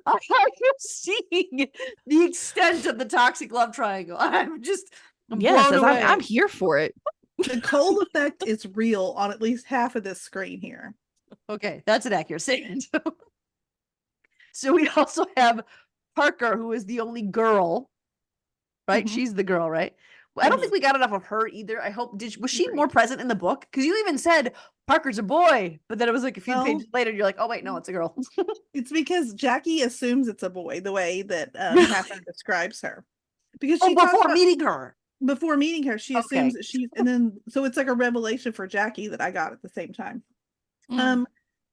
Are you seeing the extent of the toxic love triangle? I'm here for it. The Cole effect is real on at least half of this screen here. Okay, that's an accurate statement. So we also have Parker, who is the only girl, right? Mm-hmm. She's the girl, right? Well, I don't think we got enough of her either. I hope was she more present in the book? Because you even said Parker's a boy, but then it was like a few pages later, you're like, oh wait, no, it's a girl. It's because Jackie assumes it's a boy the way that Catherine describes her. Because she before meeting her. Before meeting her, she assumes that she's, and then so it's like a revelation for Jackie that I got at the same time.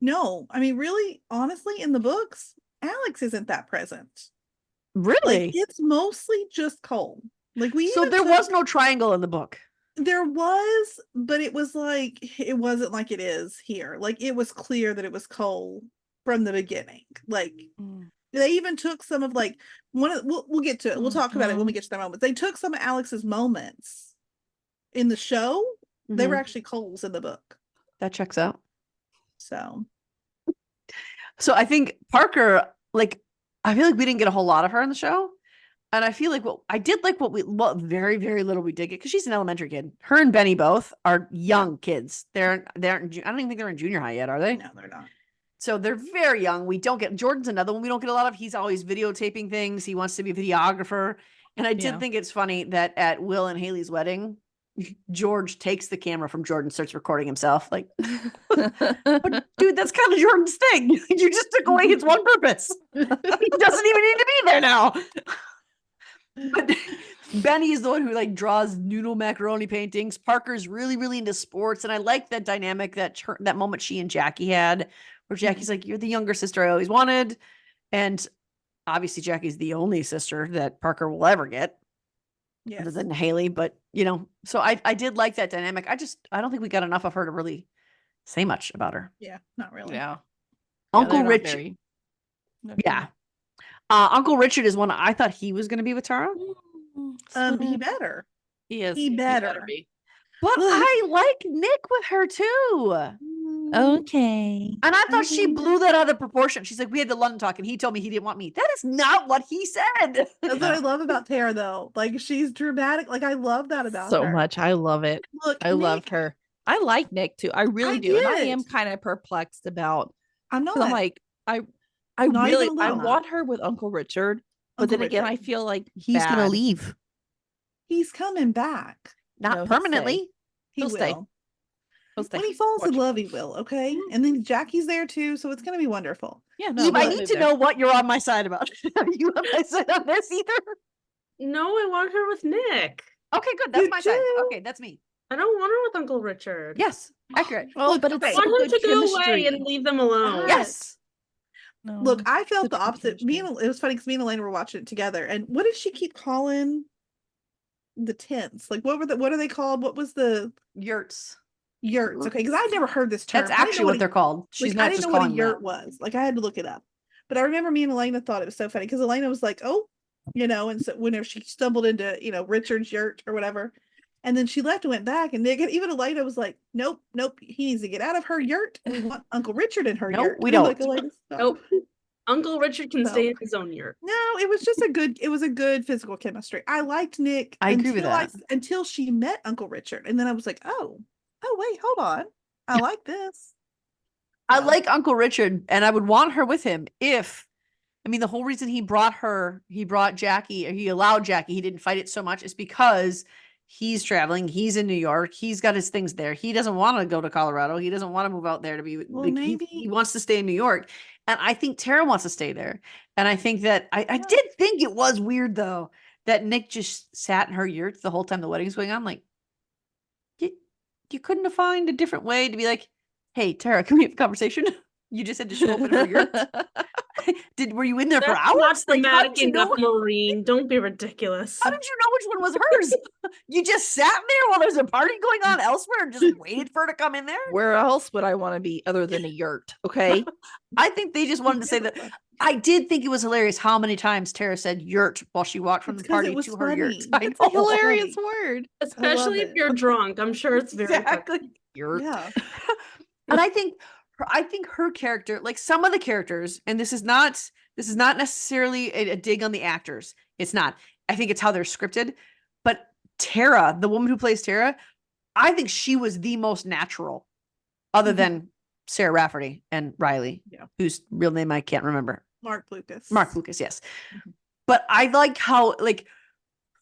No, I mean, really, honestly, in the books, Alex isn't that present. Really? Like, it's mostly just Cole. Like so there was no triangle in the book. There was, but it was like it wasn't like it is here. Like it was clear that it was Cole from the beginning. Like they even took some of like we'll get to it. We'll talk about it when we get to their moments. They took some of Alex's moments in the show. They were actually Cole's in the book. That checks out. So I think Parker, like, I feel like we didn't get a whole lot of her in the show. And I feel like what very, very little we did get, because she's an elementary kid. Her and Benny both are young kids. They aren't, I don't even think they're in junior high yet, are they? no, they're not. So they're very young. We don't get, Jordan's another one we don't get a lot of. He's always videotaping things. He wants to be a videographer. And I did think it's funny that at Will and Haley's wedding, George takes the camera from Jordan, starts recording himself. Like, but dude, that's kind of Jordan's thing. You just took away his one purpose. He doesn't even need to be there now. But Benny is the one who like draws noodle macaroni paintings. Parker's really, really into sports. And I like that dynamic, that moment she and Jackie had, where Jackie's like, you're the younger sister I always wanted. And obviously Jackie's the only sister that Parker will ever get. Yes. Other than Haley, but so I did like that dynamic. I don't think we got enough of her to really say much about her. Yeah, not really. Yeah. Uncle Richard. Yeah. Uncle Richard is one I thought he was going to be with Tara. He better. He is. He better be. But I like Nick with her too. Okay. And I thought she blew that out of proportion. She's like, we had the London talk and he told me he didn't want me. That is not what he said. That's what I love about Tara though. Like she's dramatic. Like I love that about her so much. I love it. Look, I love her. I like Nick too. I really do. And I am kind of perplexed about. I'm not. I'm like, I want her with Uncle Richard, but then again, I feel like he's gonna leave. He's coming back. Not permanently. He'll stay. When he falls in love, he will. Okay, and then Jackie's there too, so it's gonna be wonderful. Yeah, no, Eve, I need to know what you're on my side about. Are you on my side on this either? No, I want her with Nick. Okay, good. That's my side. Okay, that's me. I don't want her with Uncle Richard. Yes, accurate. Oh, but I want him to go away and leave them alone. Yes. No, Look, I felt the opposite. It was funny because me and Elena were watching it together, and what did she keep calling the tents? Like, what are they called? What was the yurts? Yurts. Okay, because I never heard this term. That's actually what they're called. She's not I didn't just know what calling a yurt was. Like, I had to look it up. But I remember me and Elena thought it was so funny because Elena was like, "Oh, and so whenever she stumbled into Richard's yurt or whatever, and then she left and went back, and even Elena was like, "Nope, he needs to get out of her yurt. We want Uncle Richard in her yurt." We don't. Like, Elena, nope. Uncle Richard can stay in his own yurt. No, it was just a good physical chemistry. I liked Nick. I agree with that. Until she met Uncle Richard, and then I was like, oh wait, hold on. I like this. I like Uncle Richard, and I would want her with him the whole reason he brought Jackie, or he allowed Jackie, he didn't fight it so much, is because he's traveling, he's in New York, he's got his things there. He doesn't want to go to Colorado. He doesn't want to move out there to be, maybe he wants to stay in New York. And I think Tara wants to stay there. And I think that, I did think it was weird though, that Nick just sat in her yurt the whole time the wedding's going on. Like, you couldn't have found a different way to be like, hey, Tara, can we have a conversation? You just had to show up in her yurt. Were you in there for hours? Not thematic enough, Maureen. Don't be ridiculous. How did you know which one was hers? You just sat there while there's a party going on elsewhere and just waited for her to come in there? Where else would I want to be other than a yurt? Okay. I think they just wanted to say that. I did think it was hilarious how many times Tara said yurt while she walked from the party to her yurt. It's a hilarious word. Especially if you're drunk. I'm sure it's very exactly yurt. Yeah. And I think her character, like some of the characters, and this is not necessarily a dig on the actors. It's not. I think it's how they're scripted. But Tara, the woman who plays Tara, I think she was the most natural, other than Sarah Rafferty and Riley, whose real name I can't remember. Mark Lucas, yes. But I like how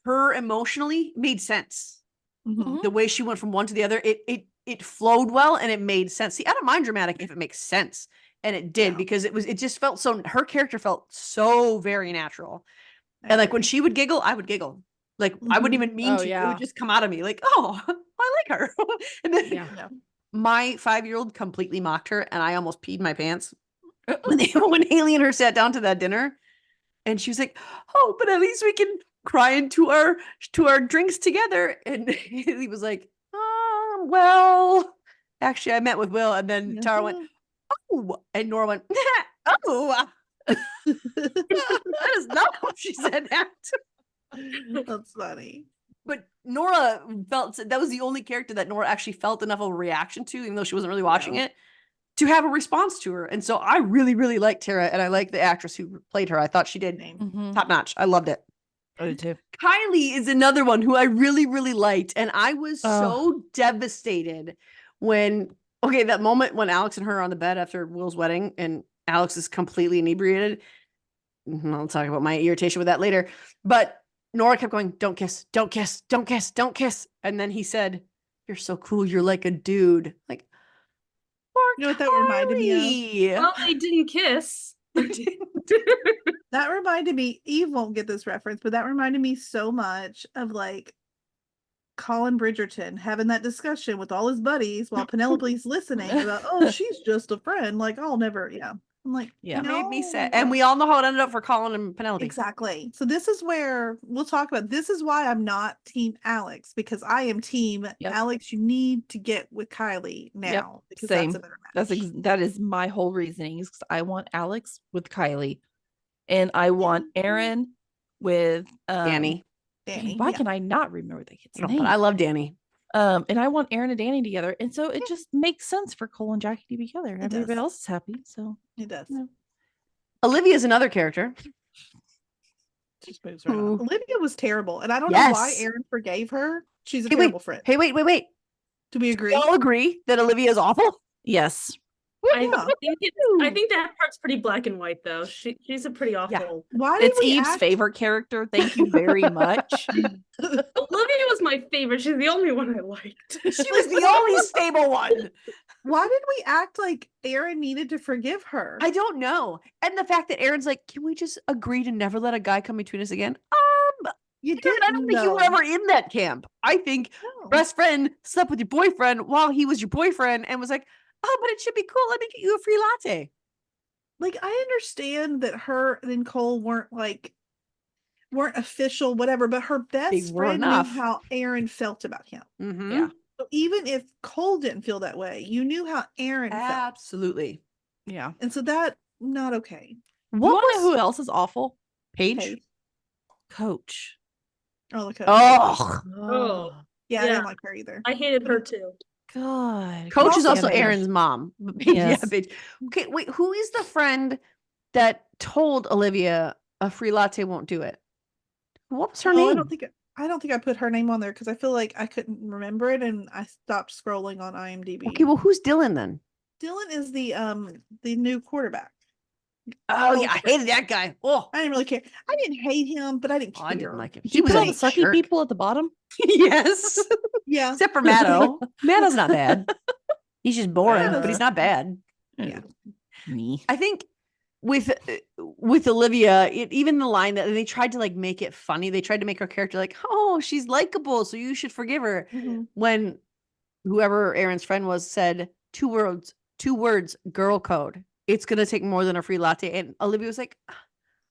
her emotionally made sense. The way she went from one to the other, it flowed well and it made sense. See, I don't mind dramatic if it makes sense. And it did, because it just felt her character felt so very natural. And like when she would giggle, I would giggle. Like I wouldn't even mean to. It would just come out of me like, oh, I like her. And then my 5-year-old completely mocked her and I almost peed my pants when Haley and her sat down to that dinner. And she was like, oh, but at least we can cry into our drinks together. And Haley was like, well, actually I met with Will. And then Tara went, oh, and Nora went, Oh, that is not how she said that. That's funny. But Nora felt that was the only character that Nora actually felt enough of a reaction to, even though she wasn't really watching it, to have a response to her. And so I really, really liked Tara, and I like the actress who played her. I thought she did top notch. I loved it. I did too. Kylie is another one who I really, really liked. And I was so devastated when, that moment when Alex and her are on the bed after Will's wedding and Alex is completely inebriated. I'll talk about my irritation with that later. But Nora kept going, don't kiss, don't kiss, don't kiss, don't kiss. And then he said, you're so cool. You're like a dude. Like, you know what that reminded me of? Well, they didn't kiss. That reminded me, Eve won't get this reference, but that reminded me so much of like Colin Bridgerton having that discussion with all his buddies while Penelope's listening about, oh, she's just a friend. Like, I'll never, I'm like, it made me sad. And we all know how it ended up for Colin and Penelope. Exactly. So this is where we'll talk about, this is why I'm not team Alex, because I am team Alex. You need to get with Kylie now. Because Same. That's a better match. That is my whole reasoning, is because I want Alex with Kylie and I want Aaron with Danny. Why can I not remember the kid's name? But I love Danny. And I want Aaron and Danny together. And so it just makes sense for Cole and Jackie to be together. Everybody else is happy. So it does. Olivia is another character. Just moves right on. Olivia was terrible. And I don't know why Aaron forgave her. She's a terrible friend. Hey, wait. Do we agree? We all agree that Olivia is awful? Yes. I think that part's pretty black and white, though. She's a pretty awful. Yeah. Why did it's Eve's favorite character. Thank you very much. Olivia was my favorite. She's the only one I liked. She was the only stable one. Why did we act like Aaron needed to forgive her? I don't know. And the fact that Aaron's like, can we just agree to never let a guy come between us again? You Aaron, I don't think you were ever in that camp. I think best friend slept with your boyfriend while he was your boyfriend and was like, oh, but it should be cool. Let me get you a free latte. Like, I understand that her and Cole weren't official, whatever, but her best friend knew how Aaron felt about him. Mm-hmm. Yeah. So even if Cole didn't feel that way, you knew how Aaron felt. Absolutely. Yeah. And so that, not okay. What was who else is awful? Paige? Coach. Oh, the coach. Oh. Yeah, I didn't like her either. I hated her too. God. Coach is also Aaron's mom. Yes. Yeah, Paige. Okay, wait, who is the friend that told Olivia a free latte won't do it? What was her name? I don't think I put her name on there because I feel like I couldn't remember it and I stopped scrolling on IMDb. Okay, well, who's Dylan then? Dylan is the new quarterback. Oh yeah, I hated that guy. Oh, I didn't really care. I didn't hate him, but I didn't care. I didn't like him. He was all the sucky people at the bottom. Yes. Yeah. Except for Matto. Matto's not bad. He's just boring, but he's not bad. Yeah. Me. I think with Olivia, even the line that they tried to like make it funny, they tried to make her character like, oh, she's likable, so you should forgive her. Mm-hmm. When whoever Aaron's friend was said two words, girl code. It's gonna take more than a free latte. And Olivia was like,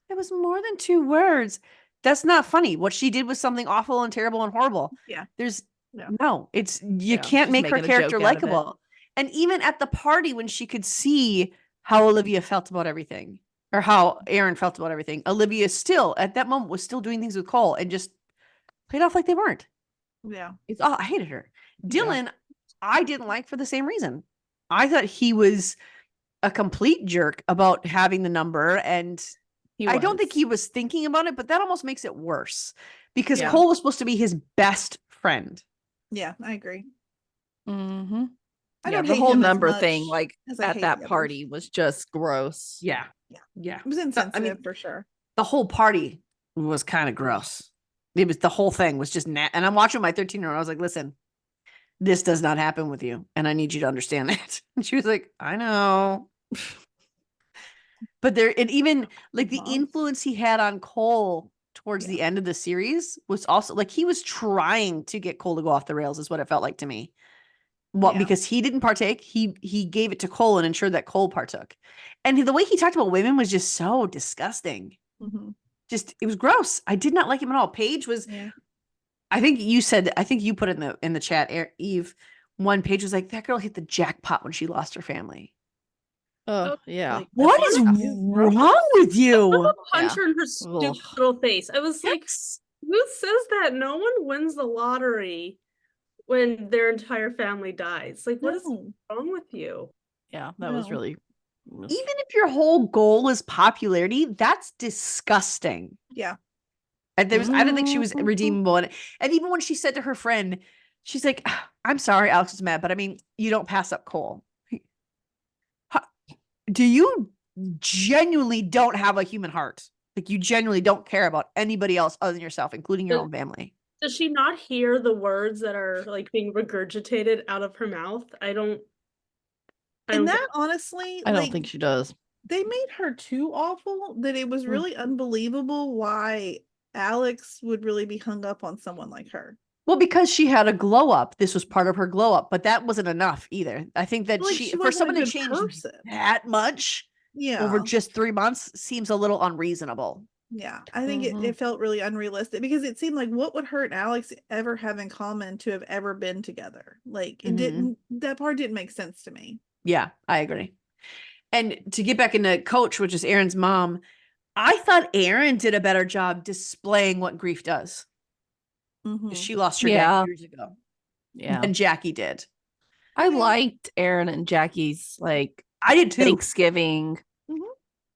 it was more than 2 words. That's not funny. What she did was something awful and terrible and horrible. Yeah. There's you can't make her making a character joke out of it. likable. And even at the party when she could see how Olivia felt about everything or how Aaron felt about everything, Olivia still at that moment was still doing things with Cole and just played off like they weren't. Yeah. I hated her. Dylan, I didn't like for the same reason. I thought he was a complete jerk about having the number, and I don't think he was thinking about it, but that almost makes it worse because Cole was supposed to be his best friend. Yeah, I agree. Mm-hmm. I don't the hate whole him as number much thing, like as I at hate that the party, was just gross. Yeah. It was insensitive for sure. The whole party was kind of gross. The whole thing was just and I'm watching my 13-year-old. I was like, listen, this does not happen with you, and I need you to understand that. And she was like, I know. But even like the influence he had on Cole towards the end of the series was also like he was trying to get Cole to go off the rails, is what it felt like to me. Well, because he didn't partake, he gave it to Cole and ensured that Cole partook. And the way he talked about women was just so disgusting. Mm-hmm. Just it was gross. I did not like him at all. Paige was. Yeah. I think you put it in the chat, Eve. One Paige was like, that girl hit the jackpot when she lost her family. Oh, yeah. Like, What that's is gross. wrong with you? A punch Yeah. her in her stupid Ugh. little face. I was like, Yes. who says that? No one wins the lottery when their entire family dies. Like, what is No, wrong with you? Yeah, that was No. really. Even if your whole goal is popularity, that's disgusting. yeah. And I don't think she was Mhm. redeemable. And even when she said to her friend, she's like, I'm sorry, Alex is mad, but I mean, you don't pass up Cole. Do you genuinely don't have a human heart? Like you genuinely don't care about anybody else other than yourself, including your But- own family. Does she not hear the words that are like being regurgitated out of her mouth? I don't And get that honestly, I don't like, think she does. they made her too awful that it was Mm. really unbelievable why Alex would really be hung up on someone like her. Well, because she had a glow up. This was part of her glow up, but that wasn't enough either. I think that Like, she she for wasn't a someone to good change person. that much over Yeah. just 3 months seems a little unreasonable. Yeah. I think Mhm. it felt really unrealistic because it seemed like what would her and Alex ever have in common to have ever been together? Like, it Mhm. didn't, that part didn't make sense to me. Yeah, I agree. And to get back into Coach, which is Aaron's mom, I thought Aaron did a better job displaying what grief does. Mhm. She lost her Yeah. dad years ago Yeah. than Jackie did. I Yeah. liked Aaron and Jackie's like I did too. Thanksgiving Mhm.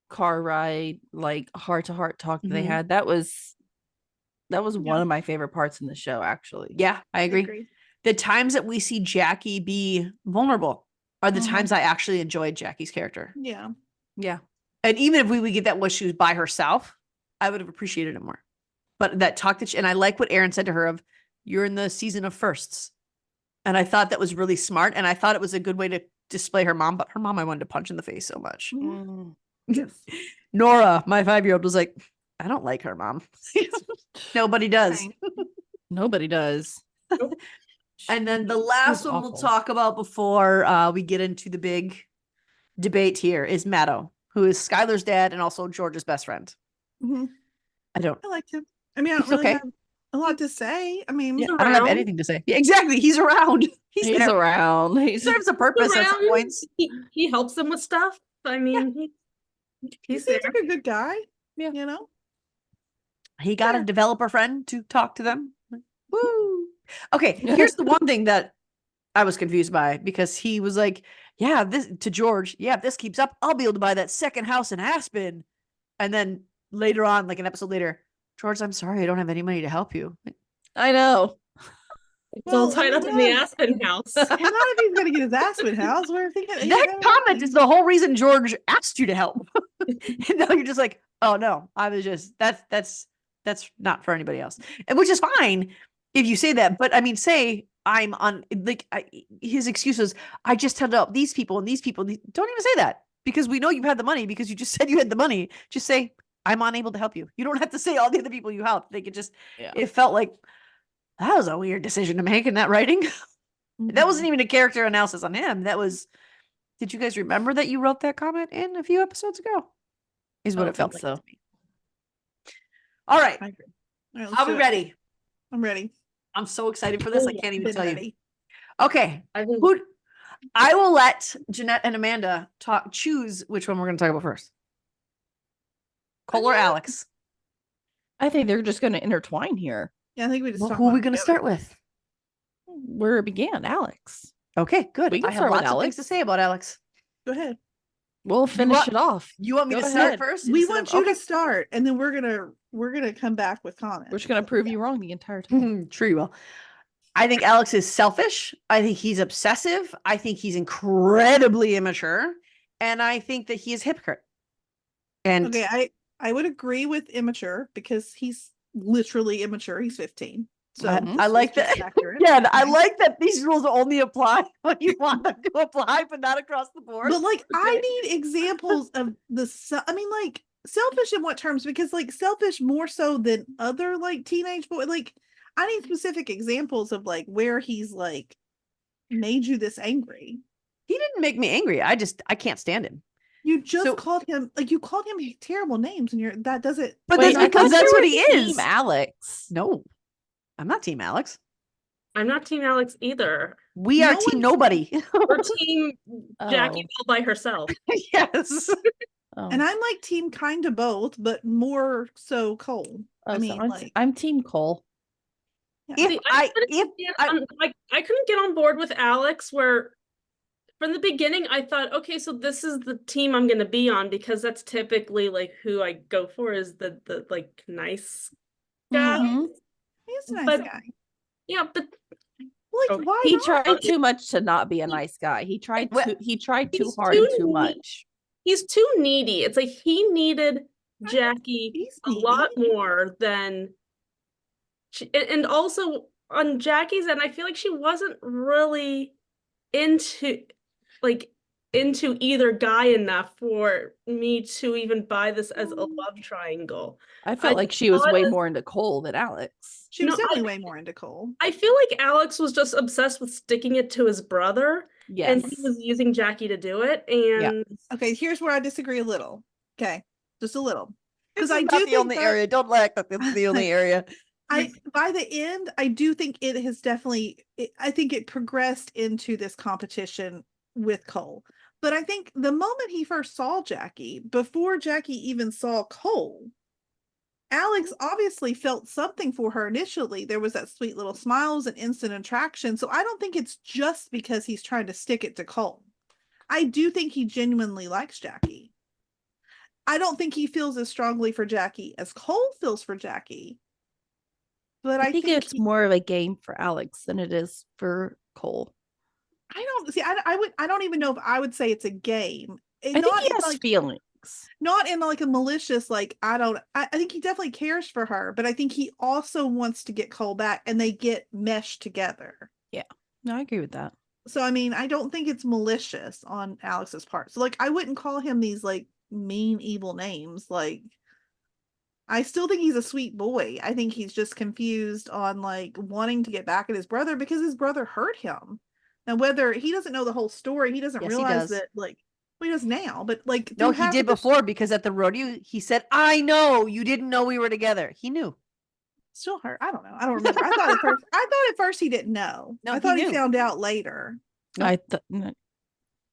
car ride, like heart to heart talk that they Mhm. had. That was Yeah. one of my favorite parts in the show, actually. Yeah, I agree. The times that we see Jackie be vulnerable are the Mhm. times I actually enjoyed Jackie's character. Yeah. Yeah. And even if we would get that when she was by herself, I would have appreciated it more. But that talk that and I like what Aaron said to her of, you're in the season of firsts. And I thought that was really smart. And I thought it was a good way to display her mom, but her mom I wanted to punch in the face so much. Mhm. Mm. Yes. Nora, my 5-year-old, was like, I don't like her mom. Nobody does. Same. Nobody does. And then the She was last one we'll awful. talk about before we get into the big debate here is Maddo, who is Skylar's dad and also George's best friend. Mhm. I don't. I liked him. I mean, I don't He's really okay. have a lot to say. I mean, Yeah, I don't have around. anything to say. Yeah, exactly. He's around. He's He's there. around. He He's serves a purpose at some Around. points. He helps them with stuff. I mean, he he's seems there. like a good guy. Yeah. You know? He got a There. developer friend to talk to them. Woo. Okay, here's the one thing that I was confused by because he was like, yeah, this to George, yeah, if this keeps up, I'll be able to buy that second house in Aspen. And then later on, like an episode later, George, I'm sorry, I don't have any money to help you. I know. It's all Well, I tied mean, up in the yeah. Aspen house. And not if he's gonna get his Aspen house. Where if he can, That comment is the whole reason George asked you to help. And now you're just like, oh no, I was just that's not for anybody else. And which is fine if you say that, but I mean, say I'm on like his excuses. I just had to help these people and these people. Don't even say that because we know you had the money because you just said you had the money. Just say I'm unable to help you. You don't have to say all the other people you helped. They could just. Yeah. It felt like that was a weird decision to make in that writing. That wasn't even a character analysis on him. That was. Did you guys remember that you wrote that comment in a few episodes ago? Is what I it felt think like so. to me. All right. I agree. All right, let's Are do we it. ready? I'm ready. I'm so excited for this. Oh, I yeah, can't even Been tell you. ready. Okay. I will let Jeanette and Amanda choose which one we're going to talk about first. Cole or Alex? I think they're just going to intertwine here. Yeah, I think we just Well, talk who are we about going to it start with? Where it began, Alex. Okay, good. We can I have start with lots of things to Alex. say about Alex. together. Go ahead. We'll finish it off. You want me Go to start ahead. first? We instead want of- you okay. to start, and then we're gonna come back with comments. We're just going to prove you wrong the entire time. True, you will. I think Alex is selfish. I think he's obsessive. I think he's incredibly immature. And I think that he is a hypocrite. And Okay, I would agree with immature because he's literally immature. He's 15. So I this like is just that. accurate. Yeah, I like that these rules only apply when you want them to apply, but not across the board. But like, I Okay. need examples of I mean, like, selfish in what terms? Because like selfish more so than other like teenage boy. Like, I need specific examples of like where he's like made you this angry. He didn't make me angry. I can't stand him. You just So- called him like you called him terrible names, and that doesn't. But Wait, that's I because thought that's you what were he Team is. Alex. No, I'm not Team Alex. I'm not team Alex either. We are No team one's- nobody. We're team Jackie all by herself. Yes. And I'm like team kind of both, but more so Cole. I mean, like, I'm team Cole. If See, I I couldn't get on board with Alex where from the beginning I thought, okay, so this is the team I'm gonna be on because that's typically like who I go for is the like nice guy. Mhm. he's a nice But- guy. Yeah, but Like, Okay. why He not? tried too much to not be a nice guy. He tried too He's hard and too too needy. much. he's too needy. It's like he needed Jackie He's a lot needy. more than and also on Jackie's end, I feel like she wasn't really into into either guy enough for me to even buy this as a love triangle. I felt I like she was thought way it- more into Cole than Alex. She was No, definitely way more into Cole. I feel like Alex was just obsessed with sticking it to his brother, Yes. and he was using Jackie to do it. And Okay, here's where I disagree a little. Okay, just a little. Because Because I not do the think only that- area. Don't act like it's the only area. by the end, I do think it has definitely. I think it progressed into this competition with Cole. But I think the moment he first saw Jackie, before Jackie even saw Cole, Alex obviously felt something for her initially. There was that sweet little smiles and instant attraction. So I don't think it's just because he's trying to stick it to Cole. I do think he genuinely likes Jackie. I don't think he feels as strongly for Jackie as Cole feels for Jackie. But I think it's more of a game for Alex than it is for Cole. I don't see. I don't even know if I would say it's a game. I think he has feelings. Not in like a malicious, like, I think he definitely cares for her, but I think he also wants to get Cole back and they get meshed together. Yeah. No, I agree with that. So, I mean, I don't think it's malicious on Alex's part. So, like, I wouldn't call him these like mean, evil names. Like, I still think he's a sweet boy. I think he's just confused on like wanting to get back at his brother because his brother hurt him. Now, whether he doesn't know the whole story, he doesn't Yes, he realize does. that, like, well, he does now, but like, No, through he half did of the- before because at the rodeo he said, "I know you didn't know we were together." He knew. Still hurt. I don't know. I don't remember. I thought at first he didn't know. No, I he thought he knew. found out later. No,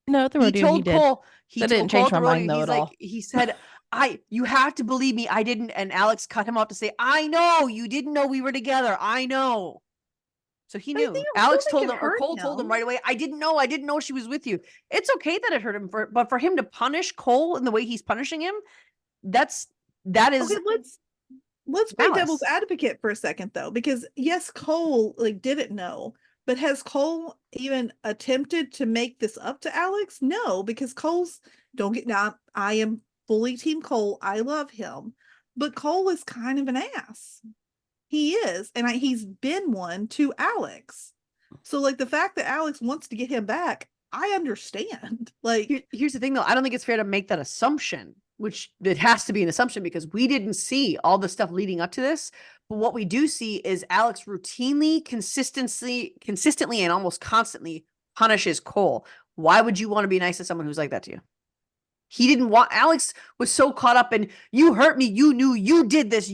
no, the He rodeo told he did. Cole. He That told didn't Cole change at the my mind, rodeo, though, he's at all. like, he said, you have to believe me. I didn't. And Alex cut him off to say, "I know you didn't know we were together. I know." So he But I knew. think- I Alex still think told it him, or hurt Cole told him him. right away, "I didn't know. I didn't know she was with you." It's okay that it hurt him, but for him to punish Cole in the way he's punishing him, that is Okay, let's play malice. devil's advocate for a second though, because yes, Cole like didn't know, but has Cole even attempted to make this up to Alex? No, because Cole's don't get now. I am fully team Cole. I love him, but Cole is kind of an ass. He is, and he's been one to Alex. So like the fact that Alex wants to get him back, I understand. Like Here's the thing though, I don't think it's fair to make that assumption, which it has to be an assumption because we didn't see all the stuff leading up to this. But what we do see is Alex routinely, consistently, and almost constantly punishes Cole. Why would you want to be nice to someone who's like that to you? He didn't want. Alex was so caught up in, "You hurt me, you knew, you did this,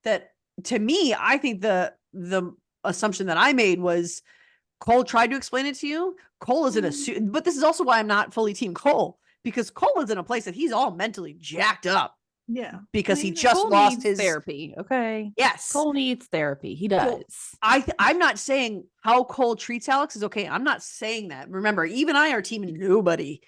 that to me, I think the assumption that I made was Cole tried to explain it to you. Cole is in a but this is also why I'm not fully team Cole, because Cole is in a place that he's all mentally jacked up yeah, because he mean, just Cole lost needs his therapy. Okay. Yes. Cole needs therapy. He does. I'm not saying how Cole treats Alex is okay. I'm not saying that. Remember, even I are team nobody,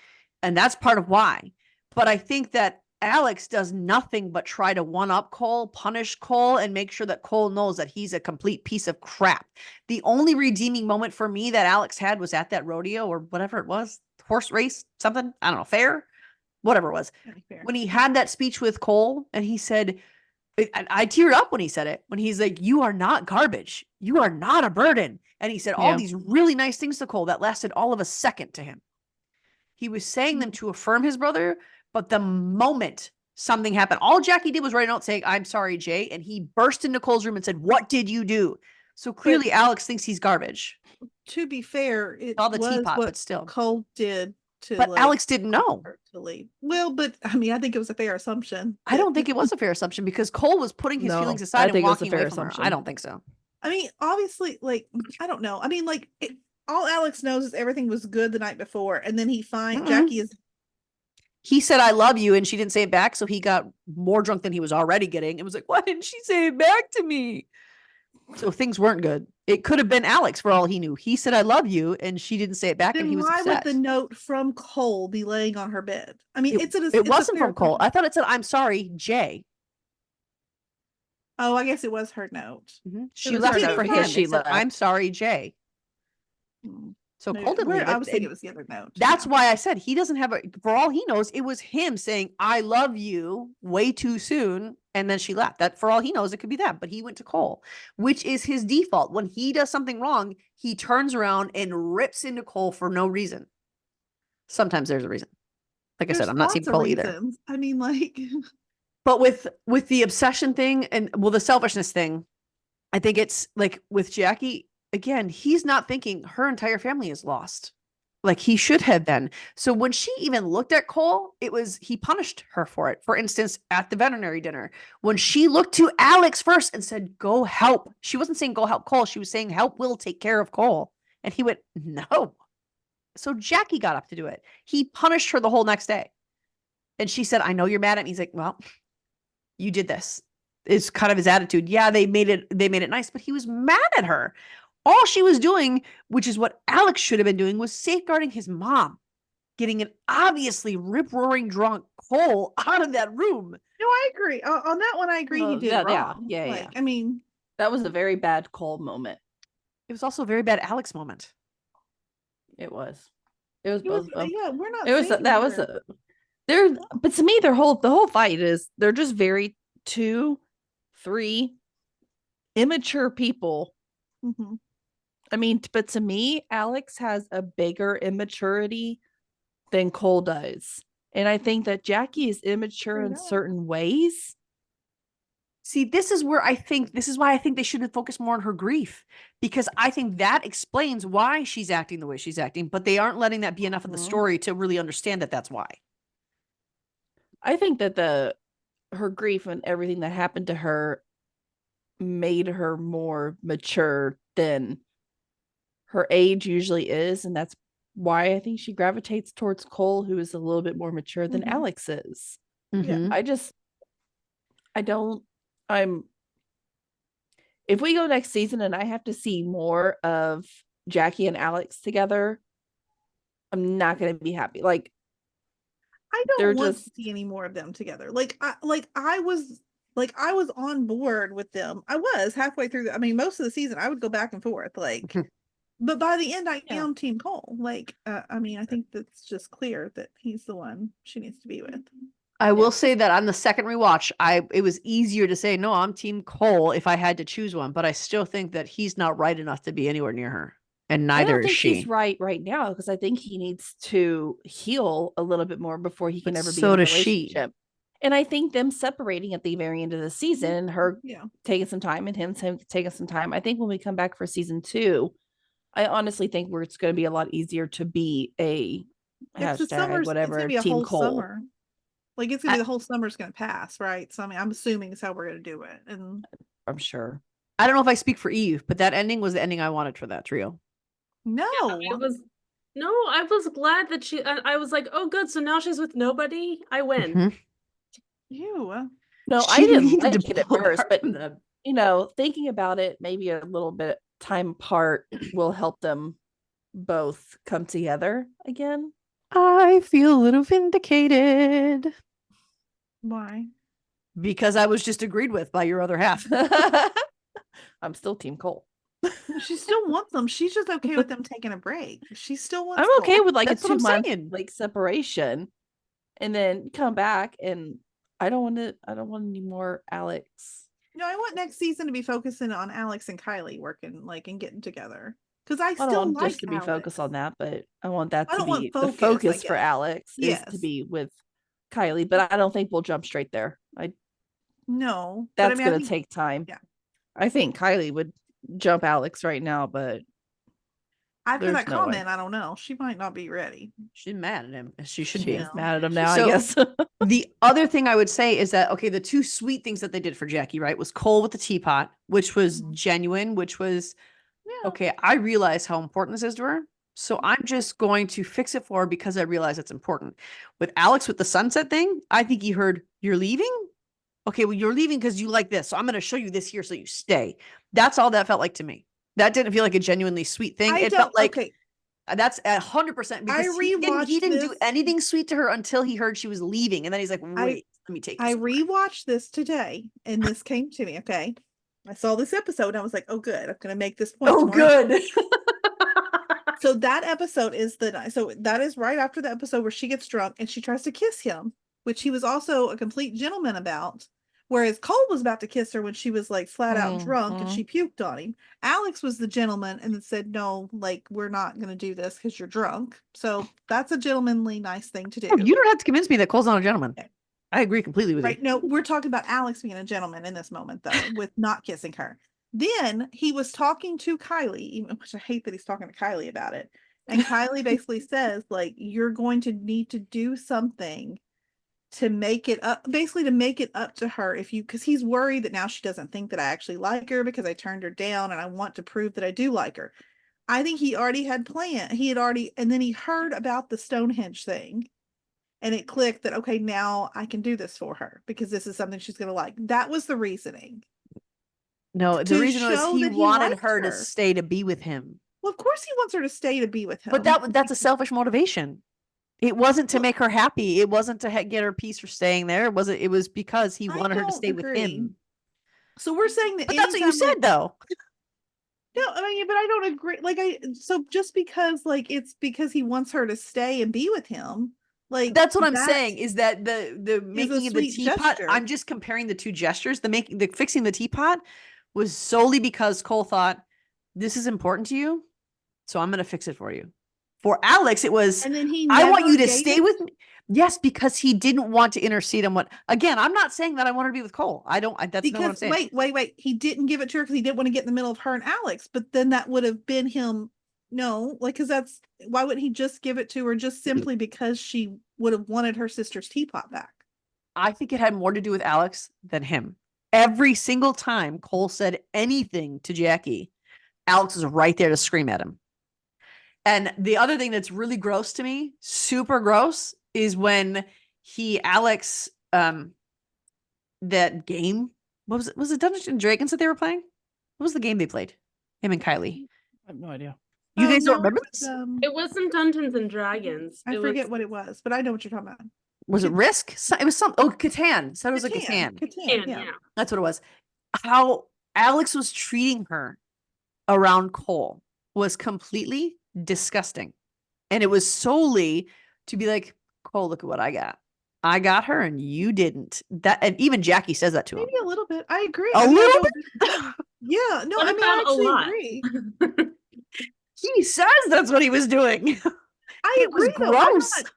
and that's part of why. But I think that Alex does nothing but try to one up Cole, punish Cole, and make sure that Cole knows that he's a complete piece of crap. The only redeeming moment for me that Alex had was at that rodeo or whatever it was, horse race, something, I don't know, fair, whatever it was. fair. When he had that speech with Cole and he said, I teared up when he said it, when he's like, "You are not garbage. You are not a burden." And he said all Yeah. these really nice things to Cole that lasted all of a second to him. He was saying them to affirm his brother, but the moment something happened, all Jackie did was write a note saying, "I'm sorry, Jay." And he burst into Cole's room and said, "What did you do?" So clearly Alex thinks he's garbage. To be fair, it All the was teapot, what but still. Cole did to But like, Alex didn't know. her to leave. Well, but I mean, I think it was a fair assumption. I don't think it was a fair assumption because Cole was putting his No, feelings I aside and think it was a walking fair away from her. I assumption. don't think so. I mean, obviously, like, I don't know. I mean, like, all Alex knows is everything was good the night before, and then Jackie is. He said, "I love you," and she didn't say it back, so he got more drunk than he was already getting. It was like, why didn't she say it back to me? So things weren't good. It could have been Alex for all he knew. He said, "I love you," and she didn't say it back, and he Then was why upset. would the note from Cole be laying on her bed? I mean, it wasn't from Cole. I thought it said, "I'm sorry, Jay." Oh, I guess it was her note. She left it for him. She said, "I'm sorry, Jay." So Cole didn't leave it. I was thinking it was the other note. That's why I said he doesn't have for all he knows, it was him saying, "I love you" way too soon. And then she left. That for all he knows, it could be that. But he went to Cole, which is his default. When he does something wrong, he turns around and rips into Cole for no reason. Sometimes there's a reason. Like I said, I'm not team Cole either. I mean, like, but with the obsession thing and the selfishness thing, I think it's like with Jackie, again, he's not thinking her entire family is lost. Like he should have been. So when she even looked at Cole, he punished her for it. For instance, at the veterinary dinner, when she looked to Alex first and said, "Go help." She wasn't saying go help Cole. She was saying help Will take care of Cole. And he went, "No." So Jackie got up to do it. He punished her the whole next day. And she said, "I know you're mad at me." He's like, "Well, you did this." Is kind of his attitude. Yeah, they made it nice, but he was mad at her. All she was doing, which is what Alex should have been doing, was safeguarding his mom, getting an obviously rip-roaring drunk Cole out of that room. No, I agree. On that one, I agree he did wrong. Yeah. I mean, that was a very bad Cole moment. It was also a very bad Alex moment. It was both. Yeah, we're not. It was that was there, but to me, the whole fight is they're just very 2-3 immature people. I mean, but to me, Alex has a bigger immaturity than Cole does. And I think that Jackie is immature in certain ways. See, this is why I think they should have focused more on her grief, because I think that explains why she's acting the way she's acting, but they aren't letting that be enough of the story to really understand that that's why. I think that her grief and everything that happened to her made her more mature than her age usually is, and that's why I think she gravitates towards Cole, who is a little bit more mature than Alex is. If we go next season and I have to see more of Jackie and Alex together, I'm not going to be happy. Like, I don't want to see any more of them together. I was on board with them. I was halfway through. I mean, most of the season, I would go back and forth. Like, but by the end, I am Team Cole. Like, I mean, I think that's just clear that he's the one she needs to be with. I will say that on the second rewatch, it was easier to say, no, I'm Team Cole if I had to choose one, but I still think that he's not right enough to be anywhere near her. And neither is she. He's right now, because I think he needs to heal a little bit more before he can ever be in a relationship. She. And I think them separating at the very end of the season, her taking some time and him taking some time. I think when we come back for season 2, I honestly think it's going to be a lot easier to be a hashtag whatever Team Cole. Summer. Like it's gonna be the whole summer's gonna pass, right? So I mean, I'm assuming it's how we're gonna do it, and I'm sure. I don't know if I speak for Eve, but that ending was the ending I wanted for that trio. No, I was glad that she. I was like, oh, good. So now she's with nobody. I win. You. No, I didn't like it at first, but thinking about it, maybe a little bit time apart will help them both come together again. I feel a little vindicated. Why? Because I was just agreed with by your other half. I'm still Team Cole. She still wants them. She's just okay with them taking a break. She still wants. I'm okay with like That's a 2-month like separation, and then come back. And I don't want any more Alex. No, I want next season to be focusing on Alex and Kylie working and getting together. Because I still don't want like just to be focused on that, but I want that to be the focus for Alex is to be with Kylie. But I don't think we'll jump straight there. No, that's going to take time. Yeah, I think Kylie would jump Alex right now, but After There's that no way. comment, I don't know. She might not be ready. She's mad at him. As she should She be. is mad at him now, So- I guess. The other thing I would say is that, okay, the two sweet things that they did for Jackie, right, was Cole with the teapot, which was Mhm. genuine, which was, Yeah. okay, I realize how important this is to her. So I'm just going to fix it for her because I realize it's important. With Alex with the sunset thing, I think he heard, you're leaving? Okay, well, you're leaving because you like this. So I'm going to show you this here so you stay. That's all that felt like to me. That didn't feel like a genuinely sweet thing. It felt like okay. that's 100% because he rewatched didn't do this. anything sweet to her until he heard she was leaving. And then he's like, wait, let me take this. I over." rewatched this today and this came to me. Okay. I saw this episode and I was like, oh, good. I'm going to make this point. Oh, tomorrow. good. So that episode is so that is right after the episode where she gets drunk and she tries to kiss him, which he was also a complete gentleman about. Whereas Cole was about to kiss her when she was like flat out drunk and she puked on him. Alex was the gentleman and then said, no, like, we're not going to do this because you're drunk. So that's a gentlemanly, nice thing to do. Oh, you don't have to convince me that Cole's not a gentleman. Okay. I agree completely with Right. you. No, we're talking about Alex being a gentleman in this moment, though, with not kissing her. Then he was talking to Kylie, even which I hate that he's talking to Kylie about it. And Kylie basically says, like, you're going to need to do something to make it up, basically to make it up to her because he's worried that now she doesn't think that I actually like her because I turned her down and I want to prove that I do like her. I think he already had planned. And then he heard about the Stonehenge thing. And it clicked that, okay, now I can do this for her because this is something she's going to like. That was the reasoning. No, the To reason was show he that he wanted liked her to her. stay to be with him. Well, of course he wants her to stay to be with him. But that's a selfish motivation. It wasn't to Well- make her happy. It wasn't to get her peace for staying there. It was because he I wanted her to don't stay with agree. him. So we're saying that But that's what you anytime, like- said, though. No, I mean, but I don't agree. So just because it's because he wants her to stay and be with him, like That's what I'm that saying is that the making of the sweet teapot, gesture. I'm just comparing the two gestures. The fixing the teapot was solely because Cole thought, this is important to you, so I'm going to fix it for you. For Alex, it was, And then he I want never you to gave stay it- with me. Yes, because he didn't want to intercede on what, again, I'm not saying that I want her to be with Cole. That's not what I'm because saying. wait. He didn't give it to her because he didn't want to get in the middle of her and Alex. But then that would have been him. No, like, because why wouldn't he just give it to her just simply because she would have wanted her sister's teapot back? I think it had more to do with Alex than him. Every single time Cole said anything to Jackie, Alex was right there to scream at him. And the other thing that's really gross to me, super gross, is when Alex, that game, what was it? Was it Dungeons and Dragons that they were playing? What was the game they played? Him and Kylie. I have no idea. You Oh, guys don't no, remember it this? was, It wasn't Dungeons and Dragons. I It forget was, what it was, but I know what you're talking about. Was it Risk? It was Catan. Said it was a Catan. Catan, yeah. That's what it was. How Alex was treating her around Cole was completely disgusting. And it was solely to be like, Cole, look at what I got. I got her and you didn't. And even Jackie says that to him. Maybe a little bit. I agree. A I mean, I little don't- Yeah, no, What I mean, I about a actually lot? agree. He says that's what he was doing. I It was agree, though. I'm gross. not-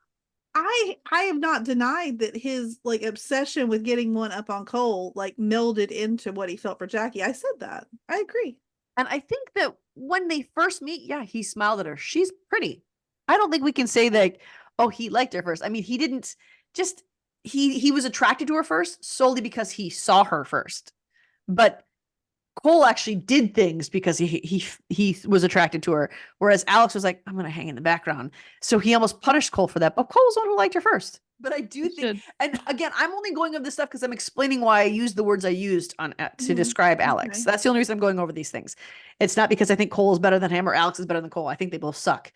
I have not denied that his like obsession with getting one up on Cole like melded into what he felt for Jackie. I said that. I agree. And I think that when they first meet, yeah, he smiled at her. She's pretty. I don't think we can say that, oh, he liked her first. I mean, he didn't just, he was attracted to her first solely because he saw her first. But Cole actually did things because he was attracted to her. Whereas Alex was like, I'm going to hang in the background. So he almost punished Cole for that. But Cole was the one who liked her first. But I do think, and again, I'm only going over this stuff because I'm explaining why I used the words I used to describe Alex. Okay. That's the only reason I'm going over these things. It's not because I think Cole is better than him or Alex is better than Cole. I think they both suck.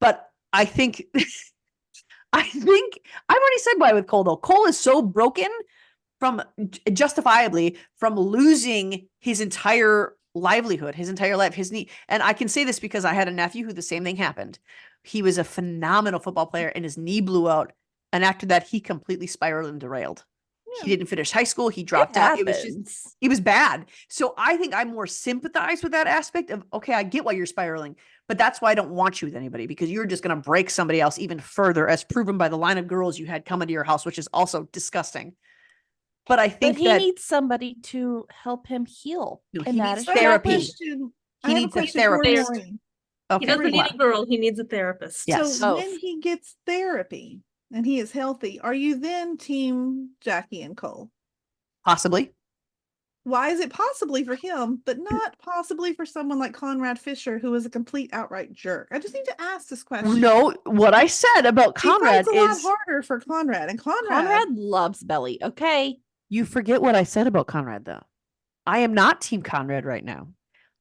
But I think, I've already said why with Cole though. Cole is so broken from justifiably from losing his entire livelihood, his entire life, his knee. And I can say this because I had a nephew who the same thing happened. He was a phenomenal football player and his knee blew out. And after that, he completely spiraled and derailed. Yeah. He didn't finish high school. He dropped out. It was bad. So I think I more sympathize with that aspect of, okay, I get why you're spiraling, but that's why I don't want you with anybody because you're just going to break somebody else even further as proven by the line of girls you had come into your house, which is also disgusting. But I think he needs somebody to help him heal. No, and he that needs is So I have a therapy. question. I He have needs a question for therapist. Maureen. Okay. He doesn't need well, a girl. He needs a therapist. Yes. So Both. when he gets therapy and he is healthy, are you then team Jackie and Cole? possibly. Why is it possibly for him, but not possibly for someone like Conrad Fisher, who is a complete outright jerk? I just need to ask this question. No, what I said about He Conrad fights a lot is harder for Conrad, and Conrad loves Belly. Okay. you forget what I said about Conrad, though. I am not Team Conrad right now.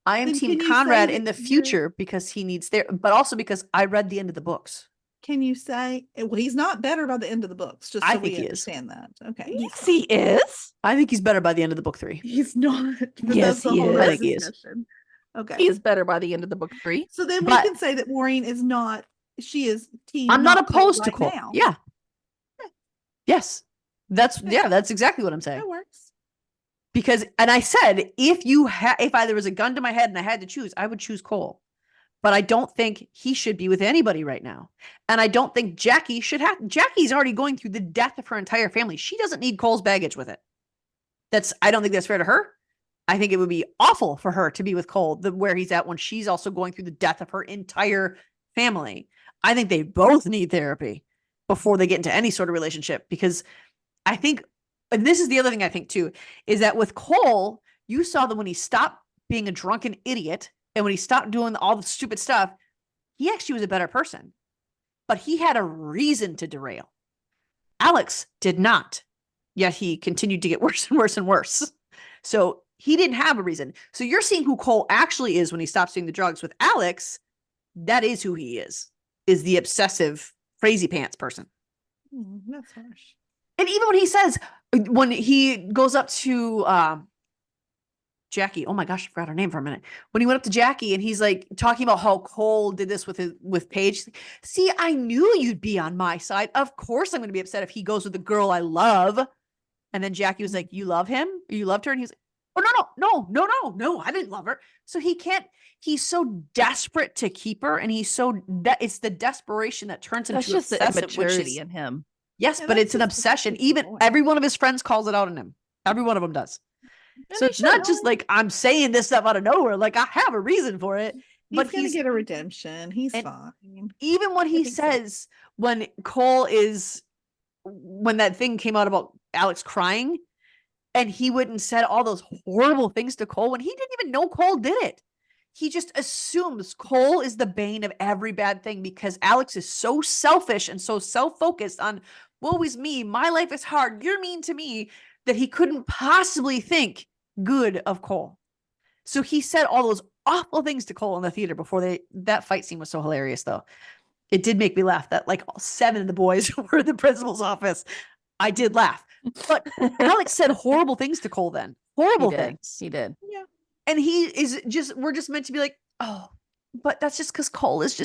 I am Then Team can you say Conrad that in the you're- future because he needs but also because I read the end of the books. Can you say, well, he's not better by the end of the books, just I so think we he is. understand that. Okay. Yes, he is. I think he's better by the end of the book 3. He's not. But Yes, that's a he whole is. other I think he is. discussion. Okay. He is better by the end of the book 3. So then we But- can say that Maureen is not, she is team. I'm not Cole opposed to right Cole. now. Yeah. Okay. Yes. That's exactly what I'm saying. That works. Because, and I said, if there was a gun to my head and I had to choose, I would choose Cole. But I don't think he should be with anybody right now. And I don't think Jackie should have. Jackie's already going through the death of her entire family. She doesn't need Cole's baggage with it. I don't think that's fair to her. I think it would be awful for her to be with Cole, where he's at when she's also going through the death of her entire family. I think they both need therapy before they get into any sort of relationship, because I think, and this is the other thing I think too, is that with Cole, you saw that when he stopped being a drunken idiot and when he stopped doing all the stupid stuff, he actually was a better person. But he had a reason to derail. Alex did not. Yet he continued to get worse and worse and worse. So he didn't have a reason. So you're seeing who Cole actually is when he stops doing the drugs. With Alex, that is who he is the obsessive, crazy pants person. That's harsh. And even when he says, when he goes up to Jackie, oh my gosh, I forgot her name for a minute. When he went up to Jackie and he's like talking about how Cole did this with Paige. See, I knew you'd be on my side. Of course I'm going to be upset if he goes with the girl I love. And then Jackie was like, you love him? You loved her? And he's like, oh, no, I didn't love her. So he's so desperate to keep her. And it's the desperation that turns him That's to just the obsessive, immaturity in him. Yes, Yeah, but that's it's an just obsession. the Even point. every one of his friends calls it out on him. Every one of them does. And So he it's not should. just like I'm saying this stuff out of nowhere. Like I have a reason for it. But He's going to get a redemption. He's and fine. even what he think so. says when that thing came out about Alex crying, and he went and said all those horrible things to Cole when he didn't even know Cole did it. He just assumes Cole is the bane of every bad thing because Alex is so selfish and so self-focused on, woe is me, my life is hard, you're mean to me, that he couldn't possibly think good of Cole. So he said all those awful things to Cole in the theater before that fight scene was so hilarious though. It did make me laugh that like all 7 of the boys were in the principal's office. I did laugh. But Alex said horrible things to Cole then. Horrible things. He did. Yeah. And we're just meant to be like, oh, but that's just because Cole is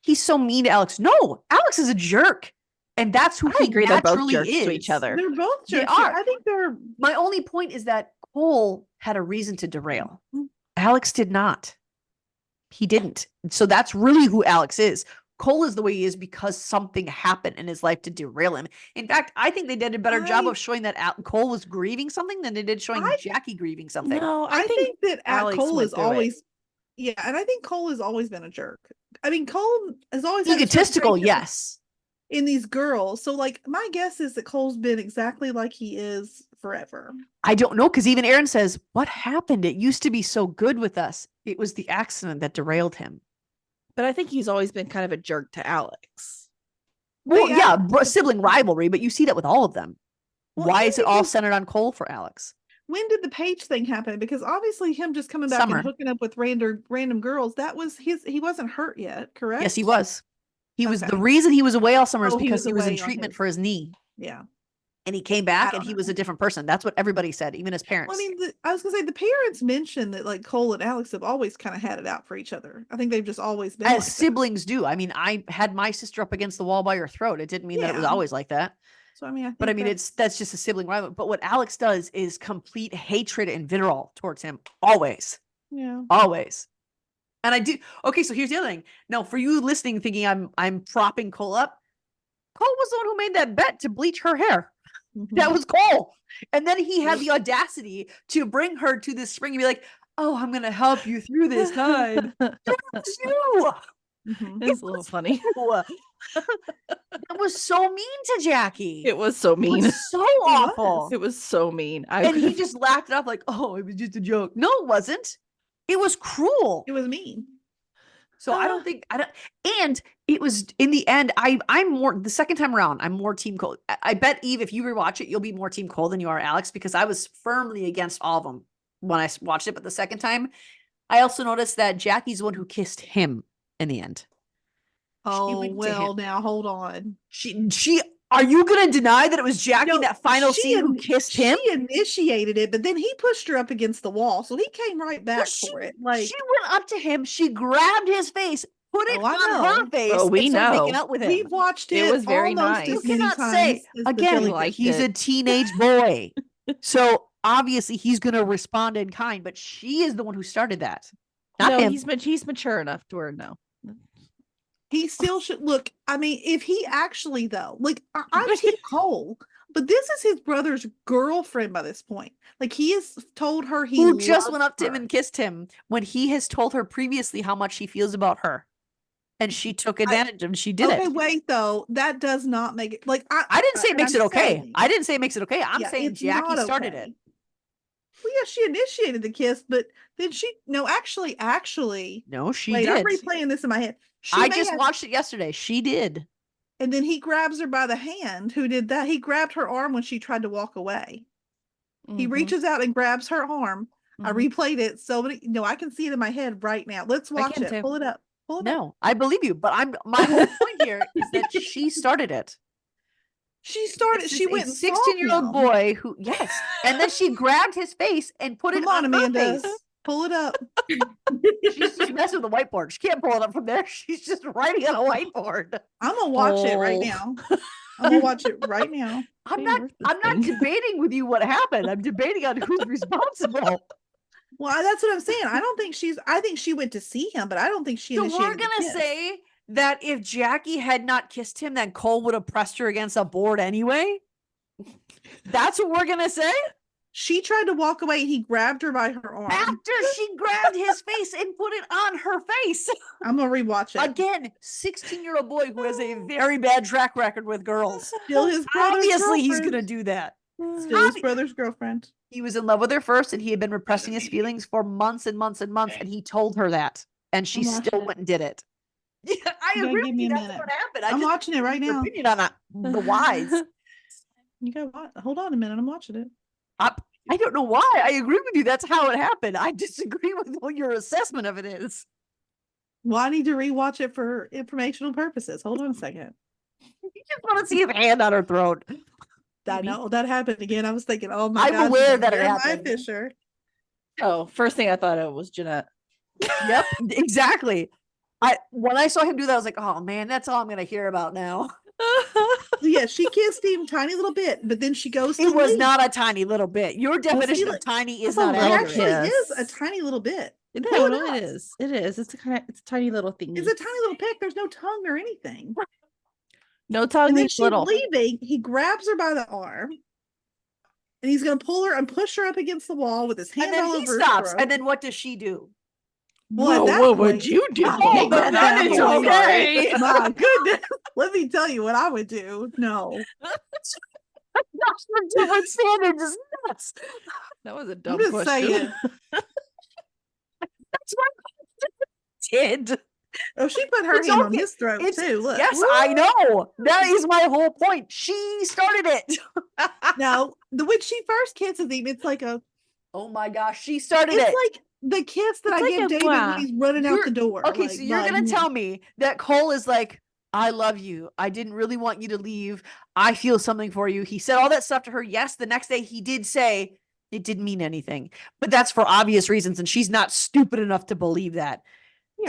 he's so mean to Alex. No, Alex is a jerk. And that's who I agree. They're both naturally jerks is. to each other. They're both They jerks. are. I think they're. My only point is that Cole had a reason to derail. Mhm. Alex did not. He didn't. So that's really who Alex is. Cole is the way he is because something happened in his life to derail him. In fact, I think they did a better job of showing that Cole was grieving something than they did showing Jackie grieving something. No, I think that Alex Cole went is through it. always. Yeah, and I think Cole has always been a jerk. I mean, Cole has always had a Egotistical, reputation yes. in these girls. So, like, my guess is that Cole's been exactly like he is forever. I don't know, because even Aaron says, what happened? It used to be so good with us. It was the accident that derailed him. But I think he's always been kind of a jerk to Alex. Well, But yeah, sibling rivalry, but you see that with all of them. Well, Why and is it all because- centered on Cole for Alex? When did the Paige thing happen? Because obviously, him just coming back Summer. and hooking up with random girls, that was he wasn't hurt yet, correct? Yes, he was. He was Okay. the reason he was away all summer is Oh, he because was he was in away on treatment his- for his knee. Yeah. And he came back don't and he know. was a different person. That's what everybody said, even his parents. Well, I mean, I was gonna say the parents mentioned that like Cole and Alex have always kind of had it out for each other. I think they've just always been As like that. siblings do. I mean, I had my sister up against the wall by her throat. It didn't mean that it was Yeah. always like that. So I mean, But I think mean, that's just a sibling rivalry. But what Alex does is complete hatred and vitriol towards him. Always. yeah. Always. And I do. Okay, so here's the other thing. Now, for you listening, thinking I'm propping Cole up, Cole was the one who made that bet to bleach her hair. Mhm. That was Cole. And then he had the audacity to bring her to this spring and be like, oh, I'm gonna help you through this time. It's you. It's a little funny. It was so mean to Jackie. It was so mean. It was so awful. It was so mean. And he just laughed it off like, oh, it was just a joke. No, it wasn't. It was cruel. It was mean. So and it was in the end, I'm more the second time around, I'm more team Cole. I bet Eve, if you rewatch it, you'll be more team Cole than you are Alex, because I was firmly against all of them when I watched it. But the second time, I also noticed that Jackie's the one who kissed him in the end. Oh, well, now hold on. She are you gonna deny that it was Jackie in that final scene who kissed him? She initiated it, but then he pushed her up against the wall, so he came right back for it. Like, she went up to him, she grabbed his face, put it on her face. Oh, we and started know. making out with him. We've watched it. It was very almost nice. as You many cannot times say as the again, jellyfish. he's a teenage boy. So obviously he's gonna respond in kind, but she is the one who started that. Not him. He's mature enough to where no. He still should look. I mean, if he actually though, like I'm Team Cole, but this is his brother's girlfriend by this point. Like he has told her who just went up to him and kissed him when he has told her previously how much he feels about her, and she took advantage of him. She did it. Okay, wait though. That does not make it like I didn't say it makes it okay. I didn't say it makes it okay. I'm saying Jackie started it. Well, yeah, she initiated the kiss, but then actually, no, she wait, did. I'm replaying this in my head. I just watched it yesterday. She did. And then he grabs her by the hand. Who did that? He grabbed her arm when she tried to walk away. He reaches out and grabs her arm. I replayed it. I can see it in my head right now. Let's watch it. Too. Pull it up. No, I believe you, but my whole point here is that she started it. She started. She went 16-year-old boy who and then she grabbed his face and put it on Amanda. Her face. Pull it up. She's just messing with the whiteboard. She can't pull it up from there. She's just writing on a whiteboard. I'm gonna watch it right now. I'm gonna watch it right now. I'm not debating with you what happened. I'm debating on who's responsible. Well, that's what I'm saying. I think she went to see him, but I don't think she initiated. So we're gonna say that if Jackie had not kissed him, then Cole would have pressed her against a board anyway. That's what we're gonna say. She tried to walk away. He grabbed her by her arm. After she grabbed his face and put it on her face. I'm going to rewatch it. Again, 16-year-old boy who has a very bad track record with girls. Still his brother's Obviously, he's going to do that. Still his brother's girlfriend. He was in love with her first, and he had been repressing his feelings for months and months and months, and he told her that, and she still went and did it. Yeah, I agree with you. That's what happened. I'm watching it right now. Opinion on the whys. You got what? Hold on a minute. I'm watching it. I don't know why. I agree with you. That's how it happened. I disagree with what your assessment of it is. Well, I need to rewatch it for informational purposes. Hold on a second. You just want to see his hand on her throat. I know that happened again. I was thinking, oh my God. I'm aware that it happened. Fisher. Oh, first thing I thought of was Jeanette. Yep, exactly. When I saw him do that, I was like, oh man, that's all I'm going to hear about now. Yeah, she kissed him tiny little bit, but then she goes. It was not a tiny little bit. Your definition of tiny is not accurate. It actually is a tiny little bit. No, it is. It is. It's a tiny little thing. It's a tiny little peck. There's no tongue or anything. No tongue. And then she's leaving. He grabs her by the arm, and he's going to pull her and push her up against the wall with his hand all over her. And then he stops. And then what does she do? Well, what would you do? Oh, that is okay. My goodness. Let me tell you what I would do. No. That's for different standards is nuts. That was a dumb I'm just question. Saying. That's what I did. Oh, she put her hand on his throat too. Look. Yes, I know. That is my whole point. She started it. No, when she first kisses him, it's like a. Oh my gosh, she started it. It's like the kiss that I give David when he's running out the door. Okay, so you're gonna tell me that Cole is like, I love you. I didn't really want you to leave. I feel something for you. He said all that stuff to her. Yes, the next day he did say it didn't mean anything, but that's for obvious reasons, and she's not stupid enough to believe that.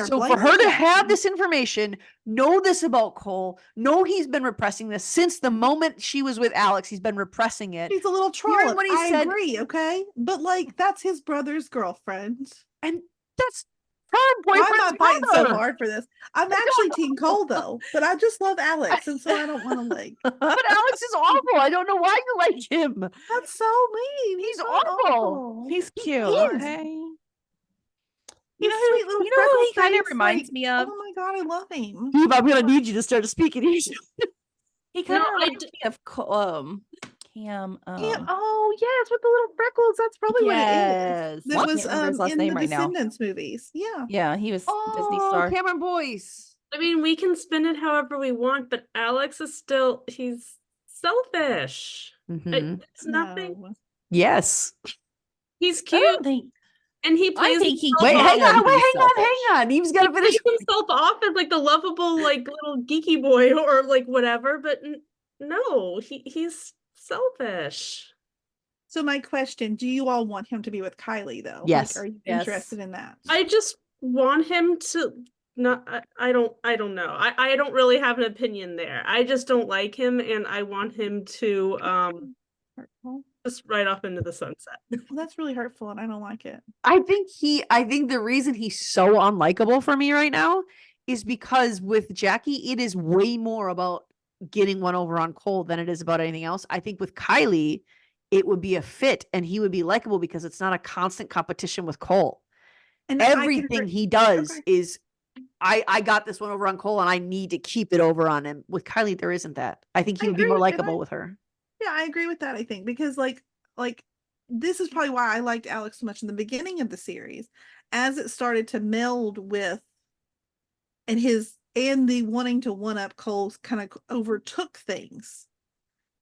So for her to have this information, know this about Cole, know he's been repressing this since the moment she was with Alex. He's been repressing it. He's a little troll. I agree, okay? But like, that's his brother's girlfriend. And that's her boyfriend's I'm not fighting so hard for this. I'm actually Team Cole though, but I just love Alex, and so I don't want to like. But Alex is awful. I don't know why you like him. That's so mean. He's awful. He's cute. Okay. His sweet little you know who he freckle kind of face, reminds like, me of? oh my god, I love him. Eve, I'm gonna need you to start speaking here. He kind of No, I reminds me of Cam. Oh yes, with the little freckles. That's probably what it is. Yes. That I was can't remember his last in name the right now. Descendants movies. Yeah. Yeah, he was Disney Oh, star. Cameron Boyce. I mean, we can spin it however we want, but Alex is still, he's selfish. Mhm. It's nothing. No. Yes. He's I cute don't think. and he I plays think he himself Wait, can hang off. on, be wait, selfish. hang on. Eve's He gotta finish. plays himself off as like the lovable, like little geeky boy or like whatever, but no, he's selfish. So my question, do you all want him to be with Kylie though? Yes. Like, are you Yes. interested in that? I just want him to not I don't know. I don't really have an opinion there. I just don't like him and I want him to Hurtful. just right off into the sunset. Well, that's really hurtful and I don't like it. I think the reason he's so unlikable for me right now is because with Jackie, it is way more about getting one over on Cole than it is about anything else. I think with Kylie, it would be a fit and he would be likable because it's not a constant competition with Cole. And I can Everything agree- he does Okay. is I got this one over on Cole and I need to keep it over on him. With Kylie, there isn't that. I think he I would be more agree, and likable with her. Yeah, I agree with that, I think, because like this is probably why I liked Alex so much in the beginning of the series, as it started to meld with and the wanting to one up Cole's kind of overtook things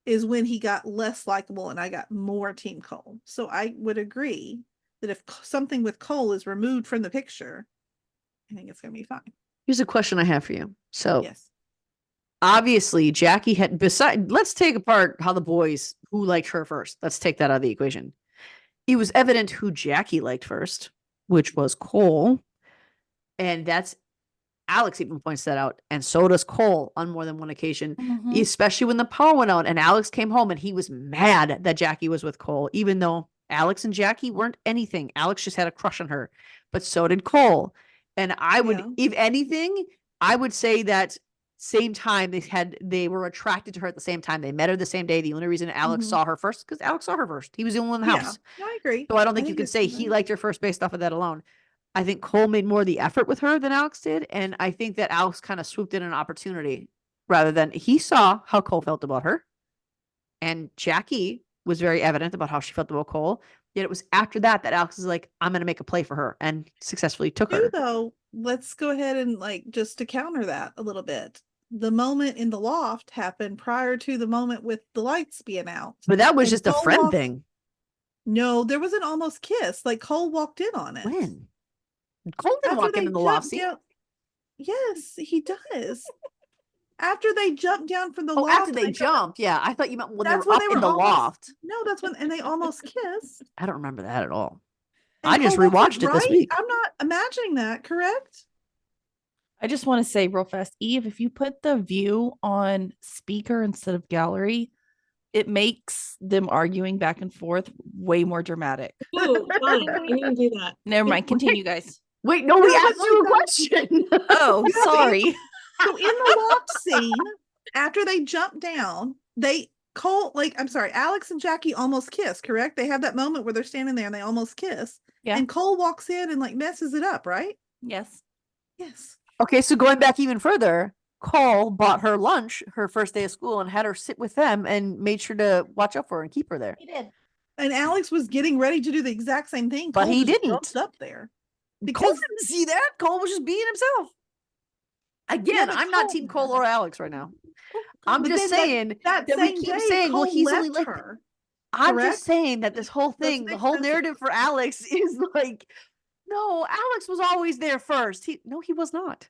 is when he got less likable and I got more Team Cole. So I would agree that if something with Cole is removed from the picture, I think it's gonna be fine. Here's a question I have for you. So Yes. obviously Jackie had let's take apart how the boys who liked her first. Let's take that out of the equation. It was evident who Jackie liked first, which was Cole. And that's Alex even points that out. And so does Cole on more than one occasion, Mhm. especially when the power went out and Alex came home and he was mad that Jackie was with Cole, even though Alex and Jackie weren't anything. Alex just had a crush on her, but so did Cole. And I would, Yeah. if anything, I would say that same time they were attracted to her at the same time. They met her the same day. The only reason Alex Mhm. saw her first, because Alex saw her first. He was the only one in the Yeah. house. No, I agree. So I don't think you think can it's say he fine. liked her first based off of that alone. I think Cole made more of the effort with her than Alex did. And I think that Alex kind of swooped in an opportunity rather than he saw how Cole felt about her. And Jackie was very evident about how she felt about Cole. Yet it was after that that Alex is like, I'm going to make a play for her and successfully took her. Though, let's go ahead and like just to counter that a little bit. The moment in the loft happened prior to the moment with the lights being out. But that was And just a Cole friend walked- thing. No, there was an almost kiss. Like Cole walked in on it. When? Cole didn't After walk they in the loft jumped scene. down- Yes, he does. After they jumped down from the Oh, loft. after they jumped. Yeah. I thought you meant when That's they were when up they in the were almost- loft. No, that's when, and they almost kissed. I don't remember that at all. And I just Cole walked rewatched it this right? week. I'm not imagining that, correct? I just want to say real fast, Eve, if you put the view on speaker instead of gallery, it makes them arguing back and forth way more dramatic. Ooh, fine. I need to do that. Never mind. Continue, guys. Wait, no, we No, but asked you a like question. Oh, Yeah, sorry. So in the loft scene, after they jump down, Alex and Jackie almost kiss, correct? They have that moment where they're standing there and they almost kiss. Yeah. And Cole walks in and like messes it up, right? Yes. Yes. Okay, so going back even further, Cole bought her lunch her first day of school and had her sit with them and made sure to watch out for her and keep her there. He did. And Alex was getting ready to do the exact same thing. But Cole he just didn't. jumped up there. Cole Because didn't see that. Cole was just being himself. Again, but I'm not Cole- Team Cole or Alex right now. I'm But just then saying that that we same keep day, saying, well, Cole he's only left like. her. I'm correct? just saying that this whole thing, the makes whole sense. narrative for Alex is like, no, Alex was always there first. He was not.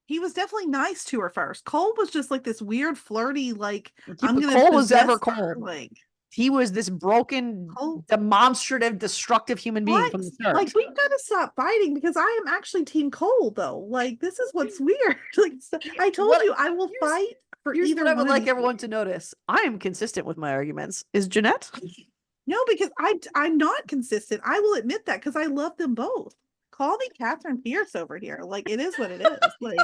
He was definitely nice to her first. Cole was just like this weird flirty, like Yeah, I'm but gonna Cole was ever possess her, Cole. like He was this broken, Cole. demonstrative, destructive human being from the What? start. Like we gotta stop fighting because I am actually Team Cole though. Like this is what's weird. Like I told What- you, I will here's- fight for Here's either what I would one of like these everyone boys. to notice. I am consistent with my arguments. Is Jeanette? No, because I'm not consistent. I will admit that because I love them both. Call me Catherine Pierce over here. Like it is what it is. Like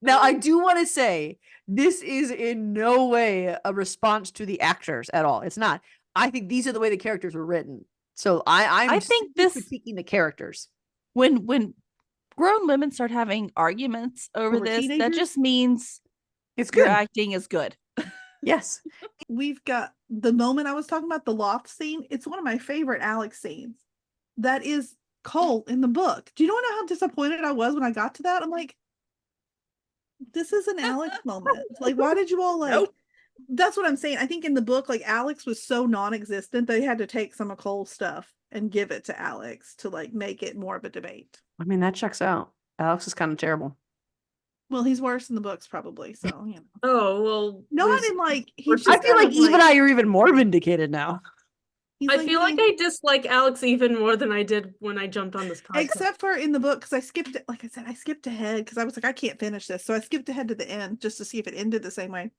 Now, I do want to say this is in no way a response to the actors at all. It's not. I think these are the way the characters were written. So I'm I think super this critiquing the characters. when grown women start having arguments over this, that teenagers? just means It's your good. acting is good. Yes. We've got the moment I was talking about, the loft scene. It's one of my favorite Alex scenes. That is Cole in the book. Do you know how disappointed I was when I got to that? I'm like, this is an Alex moment. Like, why did you all like? Nope. That's what I'm saying. I think in the book, like Alex was so non-existent, they had to take some of Cole's stuff and give it to Alex to like make it more of a debate. I mean, that checks out. Alex is kind of terrible. Well, he's worse in the books, probably. So you know. Oh well. Not in like he's I just feel kind like of, Eve and I are even more vindicated now. he's I feel like being- I dislike Alex even more than I did when I jumped on this podcast. except for in the book, because I skipped it. Like I said, I skipped ahead because I was like, I can't finish this, so I skipped ahead to the end just to see if it ended the same way.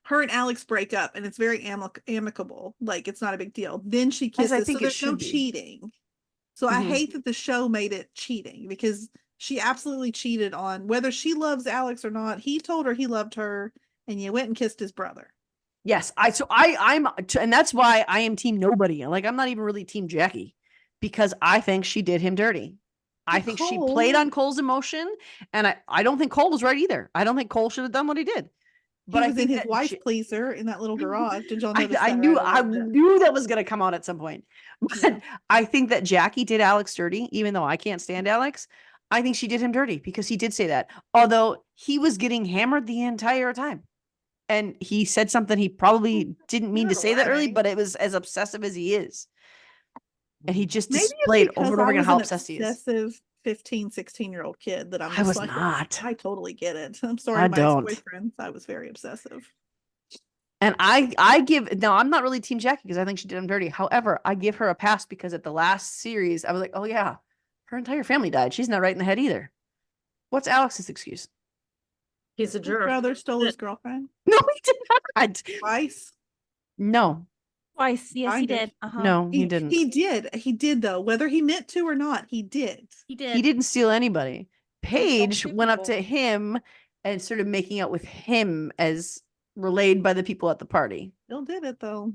Her and Alex break up, and it's very amicable. Like it's not a big deal. Then she As I kisses, think so it there's no should be. cheating. So I Mhm. hate that the show made it cheating because she absolutely cheated on whether she loves Alex or not. He told her he loved her, and you went and kissed his brother. Yes, and that's why I am team nobody. Like I'm not even really team Jackie because I think she did him dirty. I think she played Cole- on Cole's emotion, and I don't think Cole was right either. I don't think Cole should have done what he did. But he I was in think his that wife pleaser in that little garage. Did y'all notice I that? knew right? I loved it. knew that was going to come out at some point. But Yeah. I think that Jackie did Alex dirty, even though I can't stand Alex. I think she did him dirty because he did say that. Although he was getting hammered the entire time. And he said something he probably didn't mean to say that early, but it was as obsessive as he is. And he just Maybe it's displayed because over and over I again was how an obsessed he is. obsessive 15, 16-year-old kid that I'm I just was like, not. I totally get it. I'm sorry, I my don't. ex-boyfriends. I was very obsessive. And I give now I'm not really team Jackie because I think she did him dirty. However, I give her a pass because at the last series, I was like, oh yeah, her entire family died. She's not right in the head either. What's Alex's excuse? He's a His jerk. brother stole his girlfriend No, he did not. twice. No, Twice. Yes, he Kind of. did. Uh-huh. no, he didn't. He did though. Whether he meant to or not, he did. He did. He didn't steal anybody. Paige two went up people. to him and started making out with him as relayed by the people at the party. Still did it though.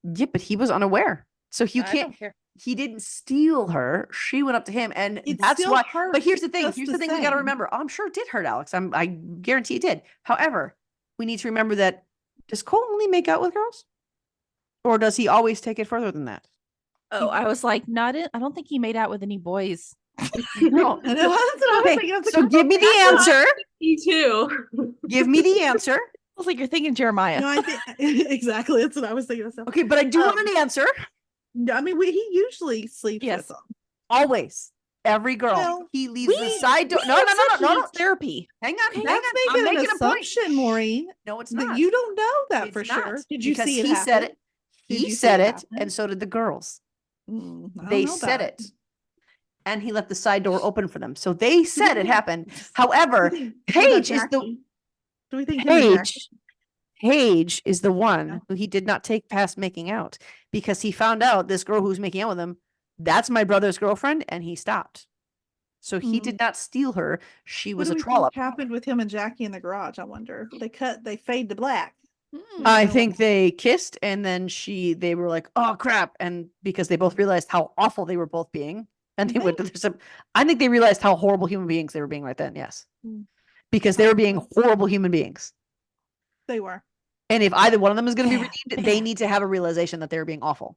Yeah, but he was unaware. So you I can't don't care. he didn't steal her. She went up to him, and It that's still why. hurt But here's the thing. just Here's the the thing we got to same. remember. Oh, I'm sure it did hurt Alex. I guarantee it did. However, we need to remember that does Cole only make out with girls, or does he always take it further than that? Oh, I was like, not it. I don't don't think he made out with any boys. No. I know, that's what I was Okay, thinking. I was like, so give me the answer. Me too. Give me the answer. I was like, you're thinking Jeremiah. no, I think exactly. That's what I was thinking. Myself. Okay, but I do want an answer. I mean, he usually sleeps Yes. with them. Always, every girl. Well, he leaves the we- side door. we No, have no, no, said no, he no, no. needs therapy. Hang on, hang That's on. making I'm an making a point. assumption, Maury. No, it's That not. you don't know that It's for not, sure. Did you because see it he said happen? it. Did He you see said it it, happen? and so did the girls. I don't They know said that. it, and he left the side door open for them. So they said it happened. However, Do we think- Paige what is about the Jackie? Do we think him and Jackie? Paige is the one Yeah. who he did not take past making out because he found out this girl who's making out with him, that's my brother's girlfriend, and he stopped. So he Mhm. did not steal her. She What was do a we think trollop. happened with him and Jackie in the garage? I wonder. They fade to black. Hmm. I know what think they kissed, and then they were like, "Oh crap!" And because they both realized how awful they were both being, and You they went to their some. I think they realized how horrible human beings they were being right then. Yes, Mm. because they were being horrible human beings. They were. And if either one of them is going to be Bad, redeemed, they bad. need to have a realization that they're being awful.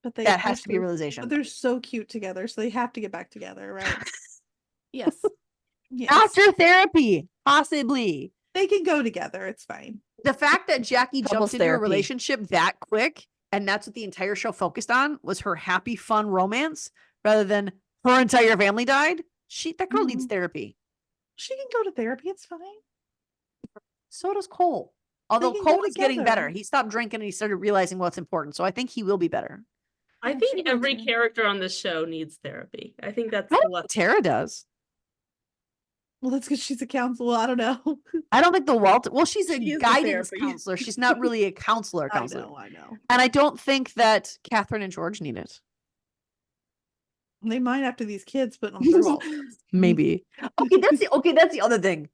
But That has to be a but realization. they're so cute together, so they have to get back together, right? Yes. Yes. After therapy, possibly. They can go together. It's fine. The fact that Jackie Couples jumped into a therapy. relationship that quick, and that's what the entire show focused on, was her happy, fun romance, rather than her entire family died. That girl needs Mhm. therapy. She can go to therapy. It's fine. So does Cole. Although can go Cole is getting better. together. He stopped drinking and he started realizing what's important. So I think he will be better. I Yeah, she think will every too. character on this show needs therapy. I think that's I don't what think Tara does. Well, that's because she's a counselor. I don't know. I don't think she's a She is a guidance therapy. counselor. She's not really a counselor. I know. And I don't think that Catherine and George need it. They might after these kids putting them through all this. Maybe. Okay, that's the other thing.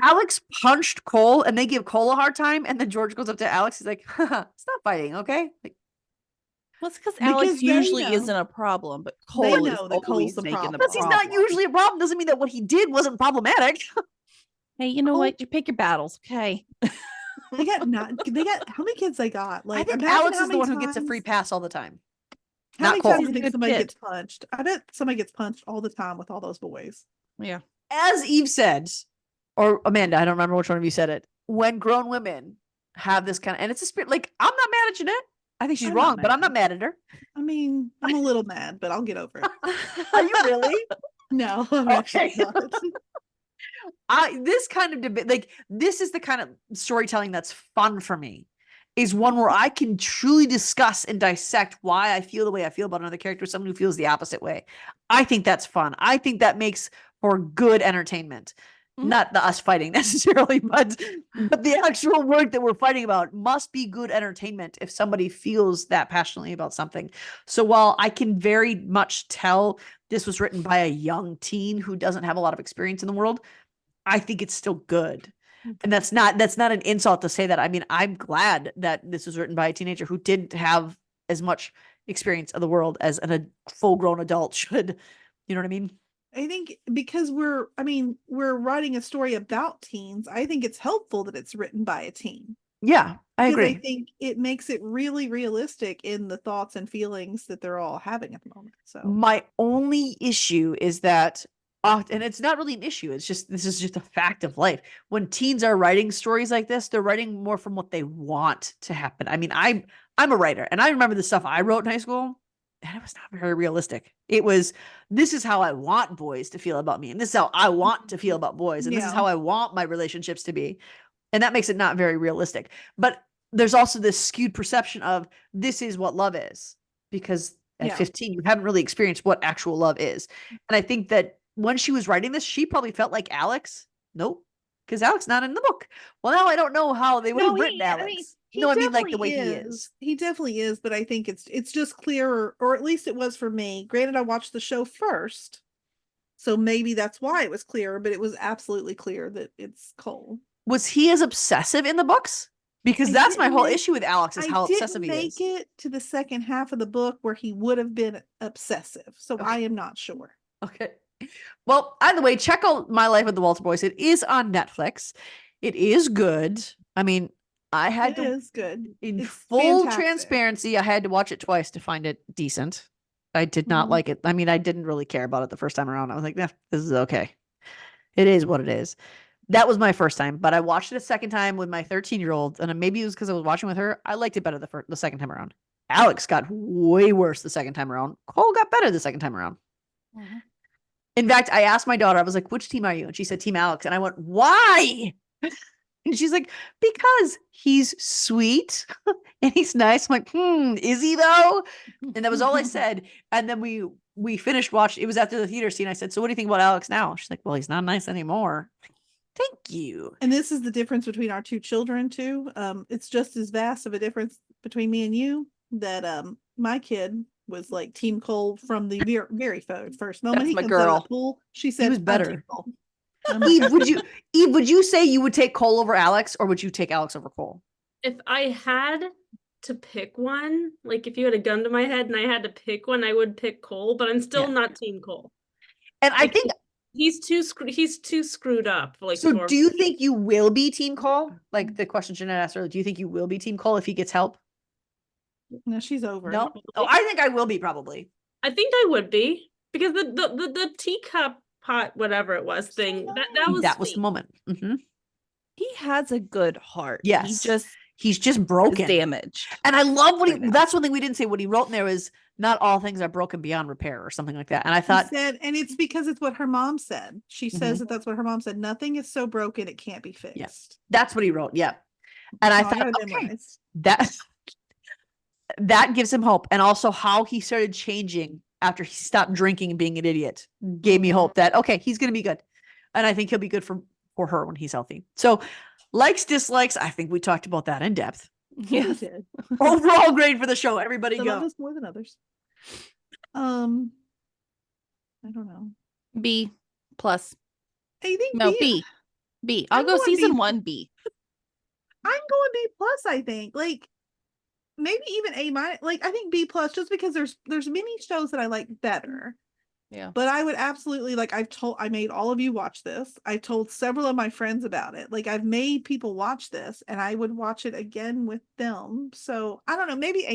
Alex punched Cole and they give Cole a hard time, and then George goes up to Alex. He's like, stop fighting, okay? Like, Well, it's because Alex they usually know. isn't a problem, but They Cole know is that Cole's always the making the problem. Because he's not usually a problem doesn't mean that what he did wasn't problematic. Hey, you know Cole- what? You pick your battles, okay? They got how many kids they got? Like, I think imagine Alex how is the many one who gets a free times- pass all the time. How Not many Cole. times do He's you a think good somebody kid. gets punched? I bet somebody gets punched all the time with all those boys. Yeah. As Eve said, or Amanda, I don't remember which one of you said it. When grown women have this kind of, and it's a spirit, like, I'm not mad at Jeanette. I think she's I'm not wrong, but I'm mad. not mad at her. I mean, I'm a little mad, but I'll get over it. Are you really? No, I'm Okay. actually not. This kind of debate, like, this is the kind of storytelling that's fun for me, is one where I can truly discuss and dissect why I feel the way I feel about another character, someone who feels the opposite way. I think that's fun. I think that makes for good entertainment. Mhm. Not the us fighting necessarily, but the actual work that we're fighting about must be good entertainment if somebody feels that passionately about something. So while I can very much tell this was written by a young teen who doesn't have a lot of experience in the world, I think it's still good. And that's not an insult to say that. I mean, I'm glad that this was written by a teenager who didn't have as much experience of the world as a full-grown adult should. You know what I mean? I think because we're writing a story about teens, I think it's helpful that it's written by a teen. Yeah, I Because I agree. think it makes it really realistic in the thoughts and feelings that they're all having at the moment. So My only issue is that, and it's not really an issue. It's just, this is just a fact of life. When teens are writing stories like this, they're writing more from what they want to happen. I mean, I'm a writer, and I remember the stuff I wrote in high school, and it was not very realistic. It was, this is how I want boys to feel about me, and this is how I want to feel about boys, and this is Yeah. how I want my relationships to be. And that makes it not very realistic. But there's also this skewed perception of this is what love is, because at Yeah. 15, you haven't really experienced what actual love is. And I think that when she was writing this, she probably felt like Alex. Nope. Because Alex not in the book. Well, now I don't know how they would have written Alex. I mean like the way he is. He definitely is, but I think it's just clearer, or at least it was for me. Granted, I watched the show first, so maybe that's why it was clearer, but it was absolutely clear that it's Cole. Was he as obsessive in the books? Because I that's my didn't whole make- issue with Alex, is I how didn't obsessive he is. make it to the second half of the book where he would have been obsessive, so I am not sure. Okay. Well, either way, check out My Life with the Walter Boys. It is on Netflix. It is good. I mean, I had It to, is good. in It's full fantastic. transparency, I had to watch it twice to find it decent. I did not Mhm. like it. I mean, I didn't really care about it the first time around. I was like, nah, this is okay. It is what it is. That was my first time, but I watched it a second time with my 13-year-old, and maybe it was because I was watching with her. I liked it better the second time around. Alex got way worse the second time around. Cole got better the second time around. Mhm. In fact, I asked my daughter, I was like, which team are you? And she said, Team Alex. And I went, why? And she's like, because he's sweet and he's nice. I'm like, is he though? And that was all I said. And then we finished watching. It was after the theater scene. I said, so what do you think about Alex now? She's like, well, he's not nice anymore. Thank you. And this is the difference between our two children too. It's just as vast of a difference between me and you that my kid was like Team Cole from the very first moment That's he my comes out of girl. the pool. She said, was "I'm better. Team Cole." Eve, would you say you would take Cole over Alex, or would you take Alex over Cole? If I had to pick one, like if you had a gun to my head and I had to pick one, I would pick Cole, but I'm still Yeah. not Team Cole. And I Like, think, he's too screwed up. Like, so for do you think you will be Team Cole? Like the question Jeanette asked earlier, do you think you will be Team Cole if he gets help? No, she's over. No. Oh, I think I will be probably. I think I would be, because the teacup pot, whatever it was, thing that was the sweet. moment. Mhm. He has a good heart. Yes. He's just Is broken. damaged. And I love what right now. that's one thing we didn't say. What he wrote in there was, not all things are broken beyond repair, or something like that. And I She thought, said, and it's because it's what her mom said. She says Mhm. that's what her mom said. Nothing is so broken it can't be fixed. Yes. That's what he wrote. Yeah. And I Oh, thought, got it okay, memorized. that gives him hope. And also how he started changing after he stopped drinking and being an idiot gave me hope that, okay, he's going to be good. And I think he'll be good for her when he's healthy. So likes, dislikes, I think we talked about that in depth. We Yes. did. Overall grade for the show. Everybody Some of go. us more than others. I don't know. B plus. I think No, B. B. B. I'll I'm go going season B. 1 B. I'm going B plus. I think like maybe even A-. Like I think B+, just because there's many shows that I like better. Yeah. But I would absolutely, like, I made all of you watch this. I told several of my friends about it. Like, I've made people watch this, and I would watch it again with them. So I don't know, maybe A-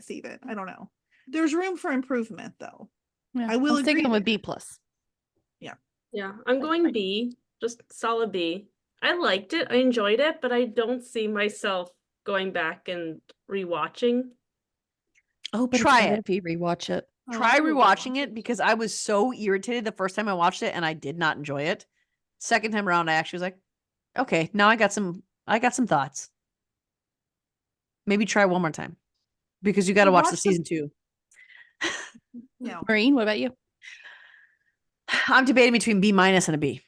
even. I don't know. There's room for improvement, though. Yeah. I will I'm sticking agree with there. B+. Yeah, I'm going B, just solid B. I liked it, I enjoyed it, but I don't see myself going back and rewatching. Oh, but Try it's better it. if you rewatch it. Oh, Try I will rewatching rewatch it because I was so irritated the first time I watched it and I did not enjoy it. Second time around, I actually was like, okay, now I got some thoughts. Maybe try one more time because you got to watch the season 2. No. Maureen, what about you? I'm debating between B- and a B.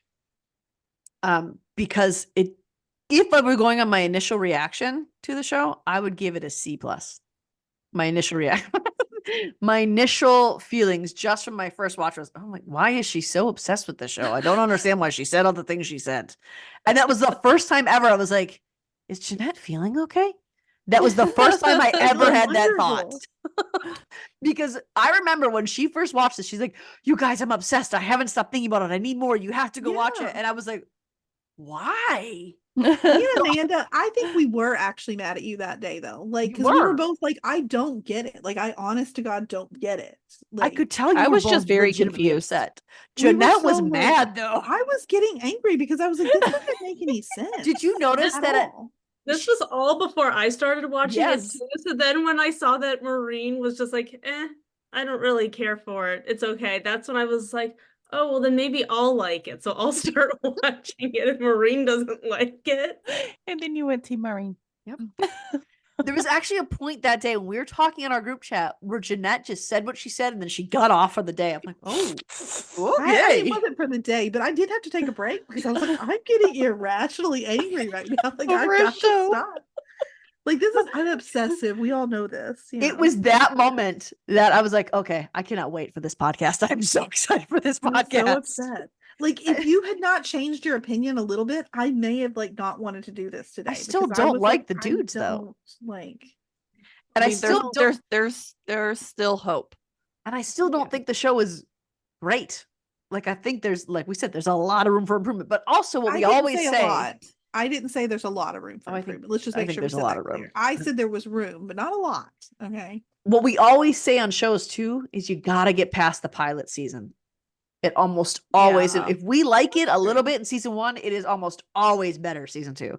Because if I were going on my initial reaction to the show, I would give it a C+. My initial reaction. My initial feelings just from my first watch was, oh my, why is she so obsessed with this show? I don't understand why she said all the things she said. And that was the first time ever I was like, is Jeanette feeling okay? That was the first time I ever had that thought. Because I remember when she first watched this, she's like, you guys, I'm obsessed. I haven't stopped thinking about it. I need more. You have to go watch it. Yeah. And I was like, why? Me and Amanda, I think we were actually mad at you that day, though. Like, because we were both like, I don't get it. Like, I honest to God don't get it. Like, I could tell you I were was both just very legitimately confused. upset. We were Jeanette was so, like, mad though. I was getting angry because I was like, this doesn't make any sense. Did you notice at that all. This was all before I started watching Yes. it too. So then when I saw that Maureen was just like, I don't really care for it. It's okay. That's when I was like, oh, well, then maybe I'll like it. So I'll start watching it if Maureen doesn't like it. And then you went Team Maureen. Yep. There was actually a point that day when we were talking in our group chat where Jeanette just said what she said and then she got off for the day. I'm like, oh, It wasn't for the day, but I did have to take a break because I was like, I'm getting irrationally angry right now. Like, I've got to stop. Like, I'm obsessive. We all know this. It was that moment that I was like, okay, I cannot wait for this podcast. I'm so excited for this podcast. So upset. Like, if you had not changed your opinion a little bit, I may have like not wanted to do this today. I still don't like the dudes though. Like, and I I mean, still don't. There's still hope. And I still don't think the show is great. Like, I think there's, like we said, there's a lot of room for improvement. But also, what we always say. A lot. I didn't say there's a lot of room for improvement. Let's just make sure there's a lot of room. I said there was room, but not a lot. Okay. What we always say on shows too is you got to get past the pilot season. It almost always, if we like it a little bit in season 1, it is almost always better season 2.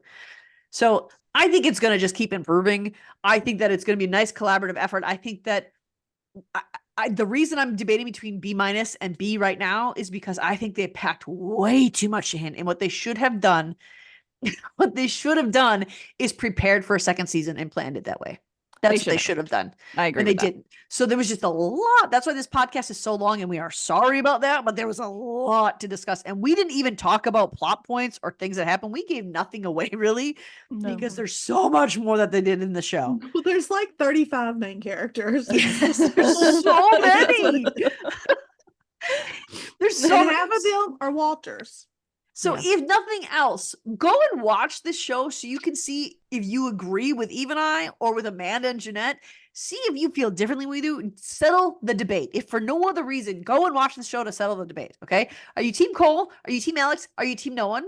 So I think it's going to just keep improving. I think that it's going to be a nice collaborative effort. I think that the reason I'm debating between B- and B right now is because I think they packed way too much in. And what they should have done, is prepared for a second season and planned it that way. That's what they should have done. I agree. And they didn't. So there was just a lot. That's why this podcast is so long, and we are sorry about that. But there was a lot to discuss, and we didn't even talk about plot points or things that happened. We gave nothing away really, because there's so much more that they did in the show. Well, there's like 35 main characters. Yes, there's so many. There's so many. Half of them are Walters. So if nothing else, go and watch this show so you can see if you agree with Eve and I or with Amanda and Jeanette. See if you feel differently we do and settle the debate. If for no other reason, go and watch the show to settle the debate. Okay. Are you team Cole? Are you team Alex? Are you team no one?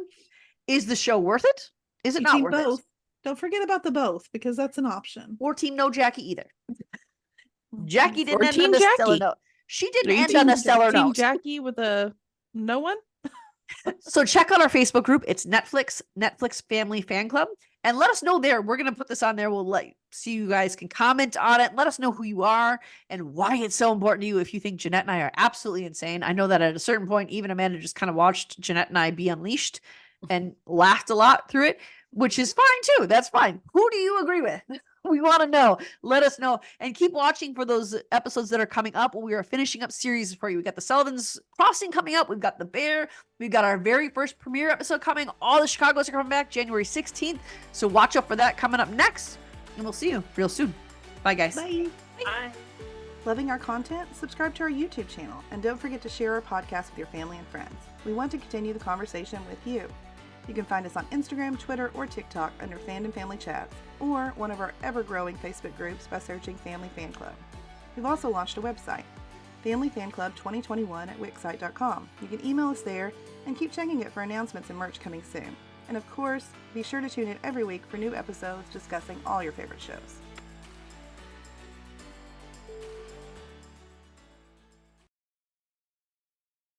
Is the show worth it? Is it not worth both? It? Don't forget about the both, because that's an option. Or team no Jackie either. Jackie didn't end team on a Jackie. stellar note. She didn't end on a stellar team note. Jackie with a no one. So check out our Facebook group. It's Netflix Family Fan Club, and let us know there. We're going to put this on there. We'll see you guys can comment on it. Let us know who you are and why it's so important to you. If you think Jeanette and I are absolutely insane. I know that at a certain point, even Amanda just kind of watched Jeanette and I be unleashed and laughed a lot through it, which is fine too. That's fine. Who do you agree with? We want to know. Let us know, and keep watching for those episodes that are coming up. We are finishing up series for you. We got the Sullivan's Crossing coming up. We've got The Bear. We've got our very first premiere episode coming. All the Chicago's are coming back January 16th. So watch out for that coming up next, and we'll see you real soon. Bye, guys. Bye. Bye. Loving our content? Subscribe to our YouTube channel, and don't forget to share our podcast with your family and friends. We want to continue the conversation with you. You can find us on Instagram, Twitter, or TikTok under Fandom Family Chats, or one of our ever-growing Facebook groups by searching Family Fan Club. We've also launched a website, Family Fan Club 2021 at wixsite.com. You can email us there and keep checking it for announcements and merch coming soon. And of course, be sure to tune in every week for new episodes discussing all your favorite shows.